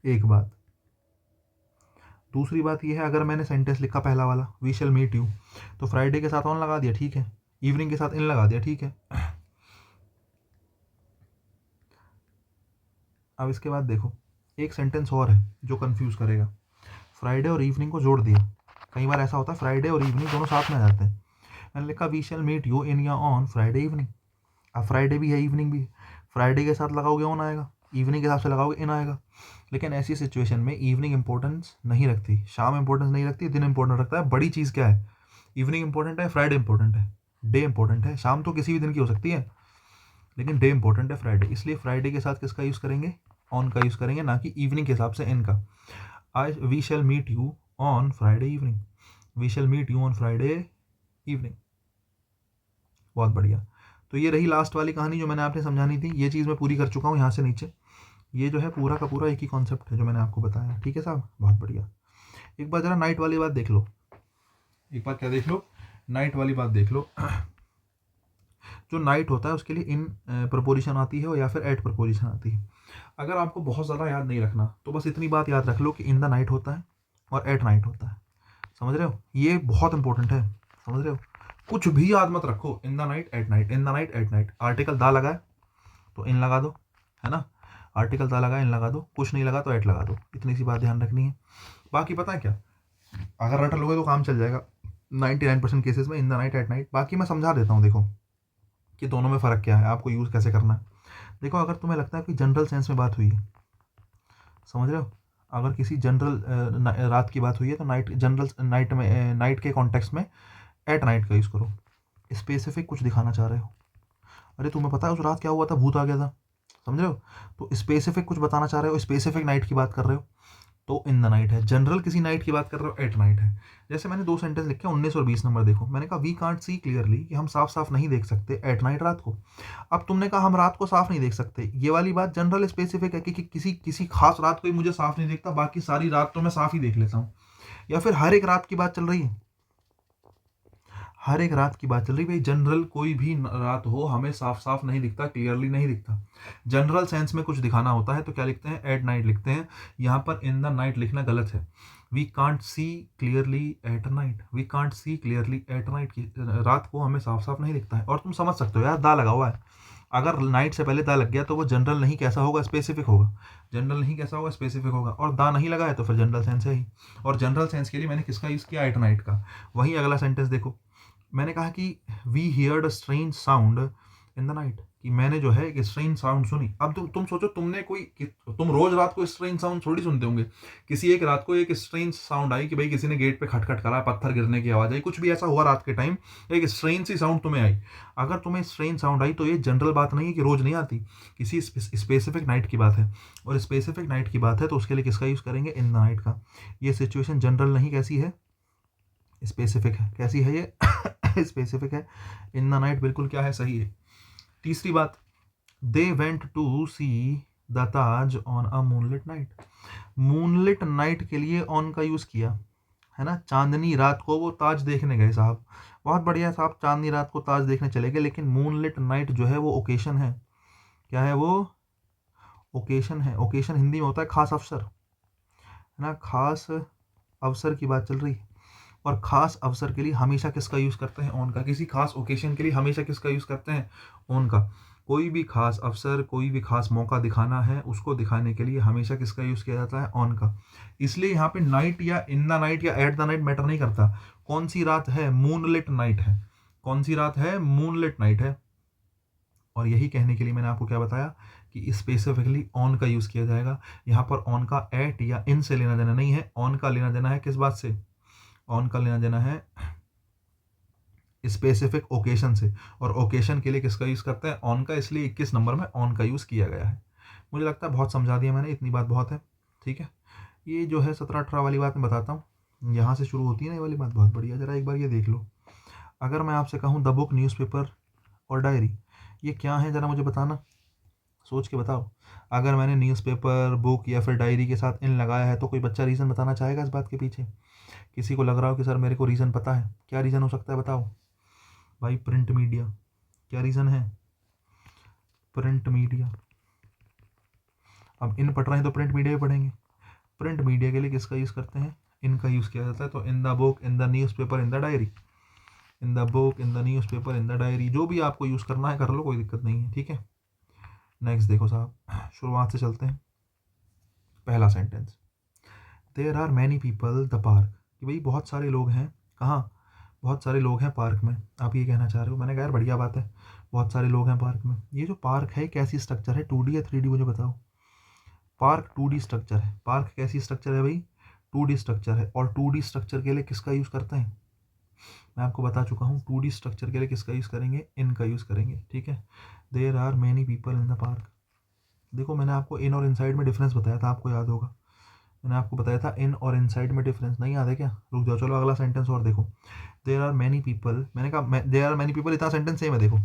एक बात। दूसरी बात ये है, अगर मैंने सेंटेंस लिखा पहला वाला वी शैल मीट यू, तो फ्राइडे के साथ ऑन लगा दिया, ठीक है, इवनिंग के साथ इन लगा दिया, ठीक है। अब इसके बाद देखो, एक सेंटेंस और है जो कंफ्यूज करेगा, फ्राइडे और इवनिंग को जोड़ दिया। कई बार ऐसा होता है फ्राइडे और इवनिंग दोनों साथ में आ जाते हैं। मैंने लिखा we shall meet you in या ऑन फ्राइडे इवनिंग, अब फ्राइडे भी है इवनिंग भी है, फ्राइडे के साथ लगाओगे ऑन आएगा, इवनिंग के हिसाब से लगाओगे इन आएगा। लेकिन ऐसी सिचुएशन में इवनिंग इंपॉर्टेंस नहीं रखती, शाम इंपॉर्टेंस नहीं रखती, दिन इंपॉर्टेंट रखता है। बड़ी चीज़ क्या है, इवनिंग इंपॉर्टेंट है, फ्राइडे इंपॉर्टेंट है, डे इंपॉर्टेंट है। शाम तो किसी भी दिन की हो सकती है, लेकिन डे इंपॉर्टेंट है फ्राइडे, इसलिए फ्राइडे के साथ किसका यूज़ करेंगे, ऑन का यूज़ करेंगे, ना कि इवनिंग के हिसाब से इनका। आज we shall meet you on Friday evening, we shall meet you on Friday evening. बहुत बढ़िया। तो ये रही लास्ट वाली कहानी जो मैंने आपने समझानी थी, ये चीज़ मैं पूरी कर चुका हूँ यहाँ से नीचे। ये जो है पूरा का पूरा एक ही कॉन्सेप्ट है जो मैंने आपको बताया, ठीक है साहब, बहुत बढ़िया। एक बार ज़रा नाइट वाली बात देख लो, एक बार क्या देख लो, नाइट वाली बात देख लो। जो नाइट होता है उसके लिए इन प्रपोजिशन आती है या फिर एट प्रपोजिशन आती है। अगर आपको बहुत ज़्यादा याद नहीं रखना तो बस इतनी बात याद रख लो कि इन द नाइट होता है और एट नाइट होता है। समझ रहे हो, ये बहुत इंपॉर्टेंट है, समझ रहे हो। कुछ भी याद मत रखो, इन the night at night, in the night at night. Article दा लगा है तो इन लगा दो, है ना, आर्टिकल दा लगा इन लगा दो, कुछ नहीं लगा तो एट लगा दो, इतनी सी बात ध्यान रखनी है। बाकी पता है क्या, अगर रट लोगे तो काम चल जाएगा 99% केसेस में, इन द नाइट एट नाइट। बाकी मैं समझा देता हूँ, देखो कि दोनों में फ़र्क क्या है, आपको यूज़ कैसे करना है। देखो, अगर तुम्हें लगता है कि जनरल सेंस में बात हुई है, समझ रहे हो, अगर किसी जनरल रात की बात हुई है तो नाइट, जनरल नाइट में, नाइट के कॉन्टेक्स्ट में एट नाइट का यूज़ करो। स्पेसिफिक कुछ दिखाना चाह रहे हो, अरे तुम्हें पता है उस रात क्या हुआ था, भूत आ गया था, समझ रहे हो, तो स्पेसिफिक कुछ बताना चाह रहे हो, स्पेसिफिक नाइट की बात कर रहे हो तो इन द नाइट है। जनरल किसी नाइट की बात कर रहे हो, एट नाइट है। जैसे मैंने दो सेंटेंस लिखे 19 और 20 नंबर, देखो मैंने कहा वी कांट सी क्लियरली, कि हम साफ साफ नहीं देख सकते एट नाइट रात को। अब तुमने कहा हम रात को साफ नहीं देख सकते, ये वाली बात जनरल स्पेसिफिक है कि किसी किसी खास रात को ही मुझे साफ नहीं देखता, बाकी सारी रात तो मैं साफ ही देख लेता हूँ। या फिर हर एक रात की बात चल रही है, हर एक रात की बात चल रही है भाई, जनरल कोई भी रात हो हमें साफ साफ नहीं दिखता, क्लियरली नहीं दिखता। जनरल सेंस में कुछ दिखाना होता है तो क्या लिखते हैं, एट नाइट लिखते हैं। यहाँ पर इन द नाइट लिखना गलत है। We can't see clearly at night, we can't see clearly at night, की रात को हमें साफ साफ नहीं दिखता है। और तुम समझ सकते हो यार, दा लगा हुआ है, अगर नाइट से पहले दा लग गया तो वो जनरल नहीं कैसा होगा, स्पेसिफिक होगा। जनरल नहीं कैसा होगा, स्पेसिफिक होगा। और दा नहीं लगा है तो फिर जनरल सेंस है ही। और जनरल सेंस के लिए मैंने किसका यूज़ किया, एट नाइट का। वहीं अगला सेंटेंस देखो, मैंने कहा कि we heard a strange sound in the night, कि मैंने जो है एक स्ट्रेंज साउंड सुनी। अब तुम सोचो, तुम रोज रात को स्ट्रेंज साउंड थोड़ी सुनते होंगे। किसी एक रात को एक स्ट्रेंज साउंड आई कि भाई किसी ने गेट पे खटखट करा, पत्थर गिरने की आवाज आई, कुछ भी ऐसा हुआ रात के टाइम, एक स्ट्रेंज सी साउंड तुम्हें आई। अगर तुम्हें स्ट्रेंज साउंड आई तो ये जनरल बात नहीं है कि रोज नहीं आती, किसी स्पेसिफिक नाइट की बात है। और स्पेसिफिक नाइट की बात है तो उसके लिए किसका यूज करेंगे, इन द नाइट का। ये सिचुएशन जनरल नहीं कैसी है, स्पेसिफिक है। कैसी है ये स्पेसिफिक है। इन द नाइट बिल्कुल क्या है, सही है। तीसरी बात, they went to see the Taj on a moonlit night. Moonlit night के लिए ऑन का यूज किया है ना, चांदनी रात को वो ताज देखने गए साहब। बहुत बढ़िया साहब, चांदनी रात को ताज देखने चले गए, लेकिन मूनलिट नाइट जो है वो ओकेशन है। क्या है वो, ओकेशन है। ओकेशन हिंदी में होता है खास अवसर, है ना, खास अवसर की बात चल रही है। और खास अवसर के लिए हमेशा किसका यूज़ करते हैं, ऑन का। किसी खास ओकेशन के लिए हमेशा किसका यूज़ करते हैं, ऑन का। कोई भी खास अवसर, कोई भी खास मौका दिखाना है, उसको दिखाने के लिए हमेशा किसका यूज़ किया जाता है, ऑन का। इसलिए यहाँ पे नाइट या इन द नाइट या एट द नाइट मैटर नहीं करता। कौन सी रात है, मूनलिट नाइट है। कौन सी रात है, मूनलिट नाइट है। और यही कहने के लिए मैंने आपको क्या बताया कि स्पेसिफिकली ऑन का यूज़ किया जाएगा। यहाँ पर ऑन का एट या इन से लेना देना नहीं है, ऑन का लेना देना है किस बात से, ऑन का लेना देना है स्पेसिफिक ओकेशन से। और ओकेशन के लिए किसका यूज़ करते हैं, ऑन का। इसलिए 21 नंबर में ऑन का यूज़ किया गया है। मुझे लगता है बहुत समझा दिया मैंने, इतनी बात बहुत है। ठीक है, ये जो है 17-18 वाली बात मैं बताता हूँ, यहाँ से शुरू होती है ना ये वाली बात, बहुत बढ़िया। ज़रा एक बार ये देख लो, अगर मैं आपसे कहूँ द बुक, न्यूज़पेपर और डायरी, ये क्या है, ज़रा मुझे बताना, सोच के बताओ। अगर मैंने न्यूज़पेपर, बुक या फिर डायरी के साथ इन लगाया है तो कोई बच्चा रीज़न बताना चाहेगा इस बात के पीछे। किसी को लग रहा हो कि सर मेरे को रीज़न पता है, क्या रीज़न हो सकता है बताओ भाई। प्रिंट मीडिया, क्या रीज़न है, प्रिंट मीडिया। अब इन पढ़ रहे हैं तो प्रिंट मीडिया भी पढ़ेंगे। प्रिंट मीडिया के लिए किसका यूज़ करते हैं, इनका यूज़ किया जाता है। तो in the book, in the newspaper, in the diary. In the book, in the newspaper, in the diary, जो भी आपको यूज़ करना है कर लो, कोई दिक्कत नहीं है। ठीक है, नेक्स्ट देखो साहब, शुरुआत से चलते हैं। पहला sentence, there are many people the park, कि भाई बहुत सारे लोग हैं, कहाँ, बहुत सारे लोग हैं पार्क में। आप ये कहना चाह रहे हो। मैंने कहा यार बढ़िया बात है, बहुत सारे लोग हैं पार्क में। ये जो पार्क है कैसी स्ट्रक्चर है, 2D या 3D, मुझे बताओ। पार्क 2D स्ट्रक्चर है। पार्क कैसी स्ट्रक्चर है भाई, 2D स्ट्रक्चर है। और 2D स्ट्रक्चर के लिए किसका यूज़ करते हैं, मैं आपको बता चुका हूँ। 2D स्ट्रक्चर के लिए किसका यूज़ करेंगे, इन का यूज़ करेंगे। ठीक है, there are many people in the park. देखो मैंने आपको इन और इनसाइड में डिफरेंस बताया था, आपको याद होगा। मैंने आपको बताया था इन और इनसाइड में डिफरेंस, नहीं याद है क्या, रुक जाओ, चलो अगला सेंटेंस और देखो। देयर आर मैनी पीपल, मैंने कहा देयर आर मैनी पीपल, इतना सेंटेंस सेम है, देखो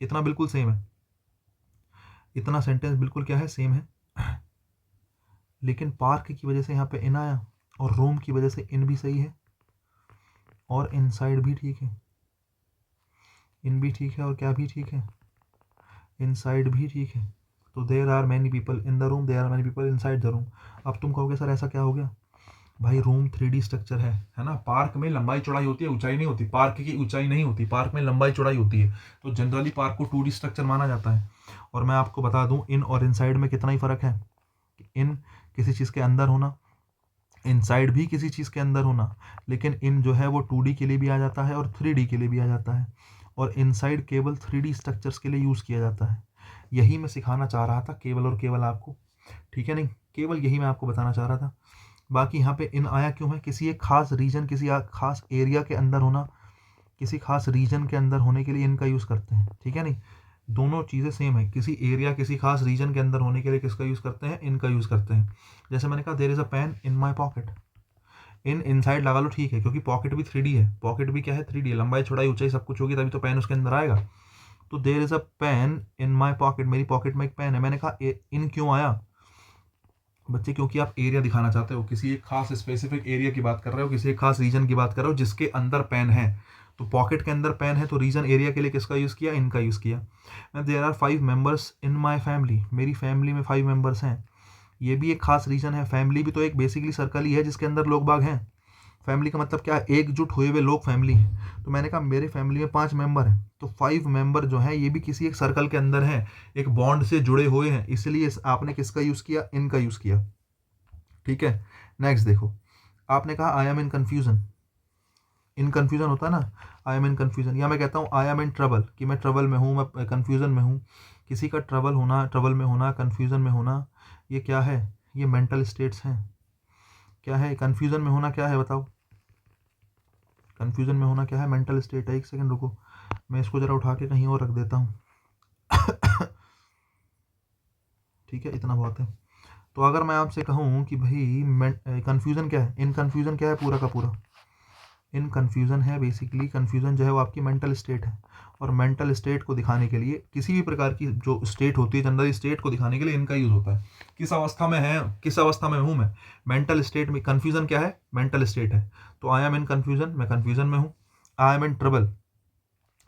इतना बिल्कुल सेम है, इतना सेंटेंस बिल्कुल क्या है, सेम है। लेकिन पार्क की वजह से यहाँ पे इन आया, और रूम की वजह से इन भी सही है, और इनसाइड भी ठीक है, इन भी ठीक है, और क्या भी ठीक है, इनसाइड भी ठीक है। तो there are many people in the room, there are many people inside the room. अब तुम कहोगे सर ऐसा क्या हो गया भाई, रूम 3D स्ट्रक्चर है ना। पार्क में लंबाई चौड़ाई होती है, ऊंचाई नहीं होती। पार्क की ऊंचाई नहीं होती, पार्क में लंबाई चौड़ाई होती है। तो जनरली पार्क को 2D स्ट्रक्चर माना जाता है। और मैं आपको बता दूं इन और इनसाइड में कितना ही फ़र्क है। इन किसी चीज़ के अंदर होना, इनसाइड भी किसी चीज़ के अंदर होना। लेकिन इन जो है वो 2D के लिए भी आ जाता है और 3D के लिए भी आ जाता है। और इनसाइड केवल 3D स्ट्रक्चर्स के लिए यूज़ किया जाता है। यही मैं सिखाना चाह रहा था, केवल और केवल आपको। ठीक है, नहीं केवल यही मैं आपको बताना चाह रहा था। बाकी यहाँ पे इन आया क्यों है, किसी एक खास रीजन, किसी खास एरिया के अंदर होना, किसी खास रीजन के अंदर होने के लिए इनका यूज़ करते हैं। ठीक है, नहीं दोनों चीज़ें सेम है। किसी एरिया, किसी खास रीजन के अंदर होने के लिए किसका यूज़ करते हैं, इनका यूज़ करते हैं। जैसे मैंने कहा there is a pen in my pocket, in inside लगा लो, ठीक है, क्योंकि पॉकेट भी 3D है। पॉकेट भी क्या है, 3D है। लंबाई चौड़ाई ऊंचाई सब कुछ होगी तभी तो पेन उसके अंदर आएगा। तो there is a pen in my pocket, मेरी पॉकेट में एक पेन है। मैंने कहा इन क्यों आया बच्चे, क्योंकि आप एरिया दिखाना चाहते हो, किसी एक खास स्पेसिफिक एरिया की बात कर रहे हो, किसी एक खास रीजन की बात कर रहे हो जिसके अंदर पेन है। तो पॉकेट के अंदर पेन है, तो रीजन एरिया के लिए किसका यूज़ किया, इनका यूज़ किया। There are 5 members in my family, मेरी फैमिली में 5 मेंबर्स हैं। ये भी एक खास रीजन है। फैमिली भी तो एक बेसिकली सर्कल ही है जिसके अंदर लोग बाग हैं। फैमिली का मतलब क्या है, एकजुट हुए हुए लोग फैमिली हैं। तो मैंने कहा मेरे फैमिली में 5 मेंबर हैं, तो 5 मेंबर जो हैं ये भी किसी एक सर्कल के अंदर हैं, एक बॉन्ड से जुड़े हुए हैं, इसलिए आपने किसका यूज़ किया, इन का यूज़ किया। ठीक है, नेक्स्ट देखो, आपने कहा I am in confusion. In confusion होता है ना, आई एम इन कन्फ्यूजन, या मैं कहता हूँ आई एम इन ट्रबल, कि मैं ट्रबल में हूँ, मैं कन्फ्यूजन में हूँ। किसी का ट्रबल होना, ट्रबल में होना, कन्फ्यूजन में होना, ये क्या है, ये मेंटल स्टेट्स हैं। क्या है कन्फ्यूजन में होना, क्या है बताओ, कन्फ्यूजन में होना क्या है, मेंटल स्टेट है। एक सेकंड रुको, मैं इसको ज़रा उठा के कहीं और रख देता हूँ। ठीक है, इतना बहुत है। तो अगर मैं आपसे कहूँ कि भाई कन्फ्यूज़न क्या है, इन कन्फ्यूज़न क्या है, पूरा का पूरा इन कन्फ्यूज़न है। बेसिकली कन्फ्यूज़न जो है वो आपकी मेंटल स्टेट है, और मेंटल स्टेट को दिखाने के लिए, किसी भी प्रकार की जो स्टेट होती है जनरल स्टेट को दिखाने के लिए इनका यूज़ होता है। किस अवस्था में है, किस अवस्था में हूँ मैं, मेंटल स्टेट में। कन्फ्यूज़न क्या है, मेंटल स्टेट है। तो आई एम इन कन्फ्यूज़न, मैं कन्फ्यूज़न में हूँ। आई एम इन ट्रबल,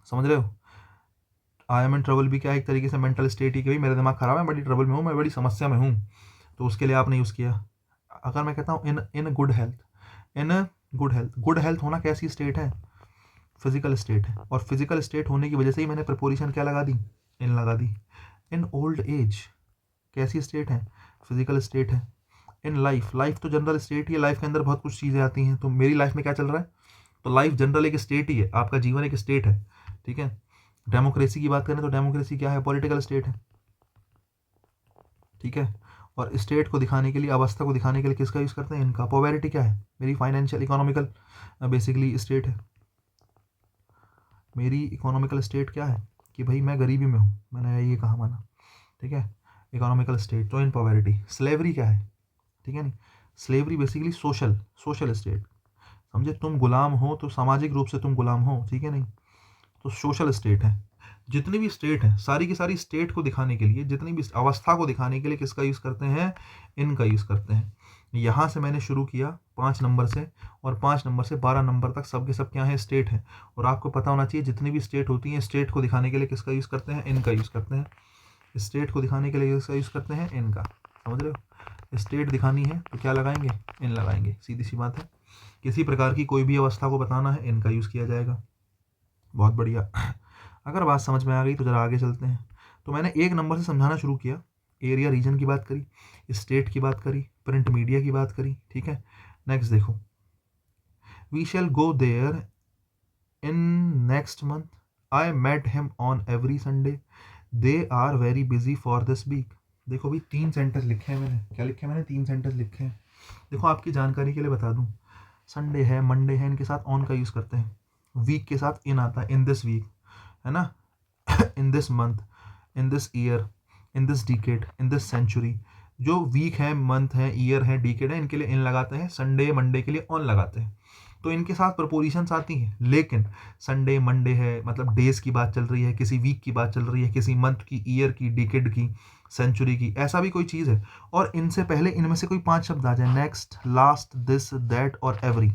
समझ रहे हो, आई एम इन ट्रबल भी क्या है, एक तरीके से मेंटल स्टेट ही कि भाई मेरा दिमाग खराब है, बड़ी ट्रबल में हूँ, मैं बड़ी समस्या में हूँ, तो उसके लिए आपने यूज़ किया। अगर मैं कहता हूँ in in good health, in good health, good health होना कैसी स्टेट है, फिजिकल स्टेट है, और फिजिकल स्टेट होने की वजह से ही मैंने प्रपोजिशन क्या लगा दी, इन लगा दी। इन ओल्ड एज कैसी स्टेट है, फिजिकल स्टेट है। इन लाइफ, लाइफ तो जनरल स्टेट ही है, लाइफ के अंदर बहुत कुछ चीज़ें आती हैं, तो मेरी लाइफ में क्या चल रहा है, तो लाइफ जनरल एक स्टेट ही है, आपका जीवन एक स्टेट है। ठीक है, डेमोक्रेसी की बात करें तो डेमोक्रेसी क्या है, पॉलिटिकल स्टेट है। ठीक है, और स्टेट को दिखाने के लिए, अवस्था को दिखाने के लिए किसका यूज़ करते हैं, इनका। पॉवर्टी क्या है, मेरी फाइनेंशियल इकोनॉमिकल बेसिकली स्टेट है। मेरी इकोनॉमिकल स्टेट क्या है, कि भाई मैं गरीबी में हूँ, मैंने ये कहा माना। ठीक है, इकोनॉमिकल स्टेट तो इन पॉवर्टी। स्लेवरी क्या है, ठीक है नहीं, slavery basically social, social state, समझे, तुम गुलाम हो तो सामाजिक रूप से तुम गुलाम हो, ठीक है नहीं, तो सोशल स्टेट है। जितनी भी स्टेट है, सारी की सारी स्टेट को दिखाने के लिए, जितनी भी अवस्था को दिखाने के लिए किसका यूज़ करते हैं, इनका यूज़ करते हैं। यहाँ से मैंने शुरू किया 5 नंबर से, और 5 नंबर से 12 नंबर तक सब के सब क्या है, स्टेट है। और आपको पता होना चाहिए जितनी भी स्टेट होती हैं, स्टेट को दिखाने के लिए किसका यूज़ करते हैं, इनका यूज़ करते हैं। स्टेट को दिखाने के लिए किसका यूज़ करते हैं, इनका, समझ रहे हो। स्टेट दिखानी है तो क्या लगाएंगे, इन लगाएंगे, सीधी सी बात है। किसी प्रकार की कोई भी अवस्था को बताना है, इनका यूज़ किया जाएगा। बहुत बढ़िया। अगर बात समझ में आ गई तो ज़रा आगे चलते हैं। तो मैंने 1 नंबर से समझाना शुरू किया, एरिया रीजन की बात करी, स्टेट की बात करी, प्रिंट मीडिया की बात करी। ठीक है, नेक्स्ट देखो, we shall go there in next month, I met him on every Sunday, they are very busy for this week. देखो भाई 3 सेंटेंस लिखे हैं मैंने, क्या लिखे हैं मैंने, 3 सेंटेंस लिखे हैं। देखो आपकी जानकारी के लिए बता दूं, संडे है, मंडे है, इनके साथ ऑन का यूज़ करते हैं। वीक के साथ इन आता है, इन दिस वीक, है ना, in this month, in this year, in this decade, in this century. जो वीक है, मंथ है, ईयर है, डिकेड है, इनके लिए इन लगाते हैं। संडे मंडे के लिए ऑन लगाते हैं, तो इनके साथ प्रपोजिशंस आती हैं। लेकिन संडे मंडे है मतलब डेज की बात चल रही है, किसी वीक की बात चल रही है, किसी मंथ की, ईयर की, डिकेड की, सेंचुरी की, ऐसा भी कोई चीज़ है, और इनसे पहले इनमें से कोई 5 शब्द आ जाए, नेक्स्ट, लास्ट, दिस, दैट और एवरी।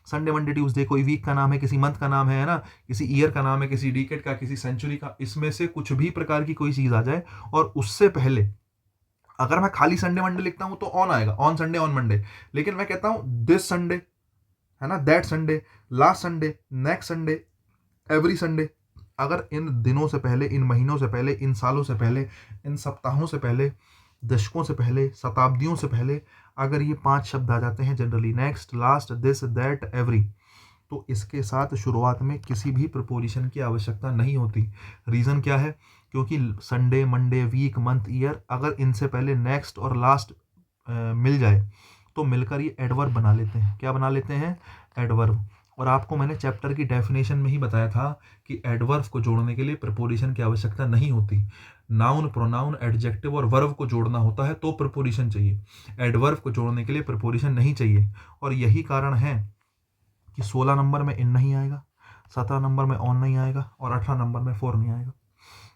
संडे मंडे ट्यूसडे कोई वीक का नाम है, किसी मंथ का नाम है ना, किसी ईयर का नाम है, किसी डिकेड का, किसी सेंचुरी का, इसमें से कुछ भी प्रकार की कोई चीज़ आ जाए, और उससे पहले अगर मैं खाली संडे मंडे लिखता हूं तो ऑन आएगा, ऑन संडे, ऑन मंडे। लेकिन मैं कहता हूं दिस संडे, है ना, that Sunday, last Sunday, next Sunday, every Sunday, अगर इन दिनों से पहले, इन महीनों से पहले, इन सालों से पहले, इन सप्ताहों से पहले, दशकों से पहले, शताब्दियों से पहले, अगर ये 5 शब्द आ जाते हैं generally, next, last, this, that, every, तो इसके साथ शुरुआत में किसी भी प्रपोजिशन की आवश्यकता नहीं होती। रीज़न क्या है, क्योंकि Sunday Monday week month year, अगर इनसे पहले नेक्स्ट और लास्ट मिल जाए तो मिलकर ये एडवर्ब बना लेते हैं। क्या बना लेते हैं, एडवर्ब। और आपको मैंने चैप्टर की डेफिनेशन में ही बताया था कि एडवर्ब को जोड़ने के लिए प्रपोजिशन की आवश्यकता नहीं होती। नाउन, प्रोनाउन, एडजेक्टिव और वर्ब को जोड़ना होता है तो प्रपोजिशन चाहिए, एडवर्ब को जोड़ने के लिए प्रपोजिशन नहीं चाहिए। और यही कारण है कि 16 नंबर में इन नहीं आएगा, 17 नंबर में ऑन नहीं आएगा, और 18 नंबर में फॉर नहीं आएगा।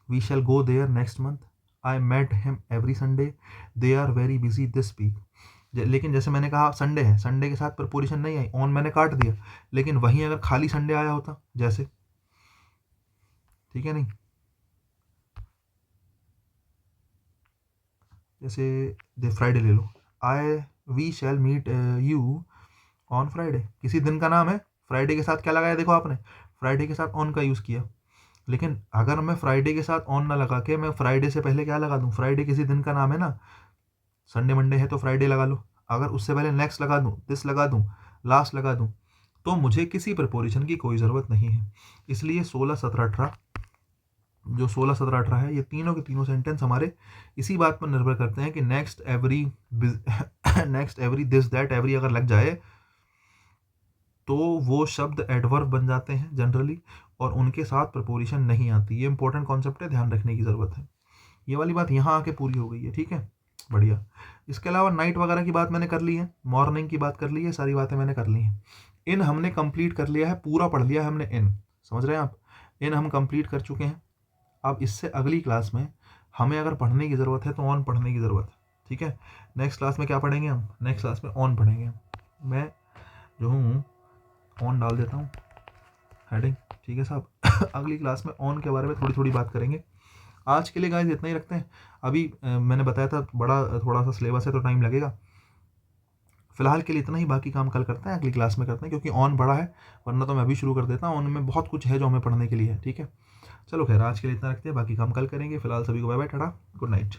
We shall go there next month, I met him every Sunday, they are very busy this week. लेकिन जैसे मैंने कहा संडे है, संडे के साथ प्रपोजिशन नहीं आई, ऑन मैंने काट दिया। लेकिन वहीं अगर खाली संडे आया होता, जैसे, ठीक है नहीं, जैसे दे फ्राइडे ले लो, I we shall meet you on Friday किसी दिन का नाम है, फ्राइडे के साथ क्या लगाया, देखो आपने फ्राइडे के साथ ऑन का यूज़ किया। लेकिन अगर मैं फ्राइडे के साथ ऑन ना लगा के मैं फ्राइडे से पहले क्या लगा दूँ, फ्राइडे किसी दिन का नाम है ना, संडे मंडे है तो फ्राइडे लगा लो, अगर उससे पहले नेक्स्ट लगा दूँ, दिस लगा दूँ, लास्ट लगा दूँ, तो मुझे किसी प्रपोजिशन की कोई ज़रूरत नहीं है। इसलिए 16 17 18 जो 16 17 18 है, ये तीनों के तीनों सेंटेंस हमारे इसी बात पर निर्भर करते हैं कि next every next every this that every अगर लग जाए तो वो शब्द एडवर्ब बन जाते हैं जनरली, और उनके साथ प्रपोजिशन नहीं आती। ये इंपॉर्टेंट कॉन्सेप्ट है, ध्यान रखने की ज़रूरत है। ये वाली बात यहाँ आके पूरी हो गई है, ठीक है, बढ़िया। इसके अलावा नाइट वगैरह की बात मैंने कर ली है, मॉर्निंग की बात कर ली है, सारी बातें मैंने कर ली हैं। इन हमने कंप्लीट कर लिया है, पूरा पढ़ लिया है हमने इन, समझ रहे हैं आप, इन हम कंप्लीट कर चुके हैं। अब इससे अगली क्लास में हमें अगर पढ़ने की ज़रूरत है तो ऑन पढ़ने की ज़रूरत है, ठीक है। नेक्स्ट क्लास में क्या पढ़ेंगे हम, नेक्स्ट क्लास में ऑन पढ़ेंगे। मैं जो हूँ ऑन डाल देता हूँ हेडिंग, ठीक है साहब। अगली क्लास में ऑन के बारे में थोड़ी थोड़ी बात करेंगे। आज के लिए गाइस इतना ही रखते हैं। अभी मैंने बताया था बड़ा थोड़ा सा सिलेबस है तो टाइम लगेगा, फिलहाल के लिए इतना ही, बाकी काम कल करते हैं, अगली क्लास में करते हैं, क्योंकि ऑन बड़ा है, वरना तो मैं अभी शुरू कर देता हूँ, ऑन में बहुत कुछ है जो हमें पढ़ने के लिए है, ठीक है। चलो खैर आज के लिए इतना रखते हैं, बाकी काम कल करेंगे। फिलहाल सभी को bye bye, tata, good night.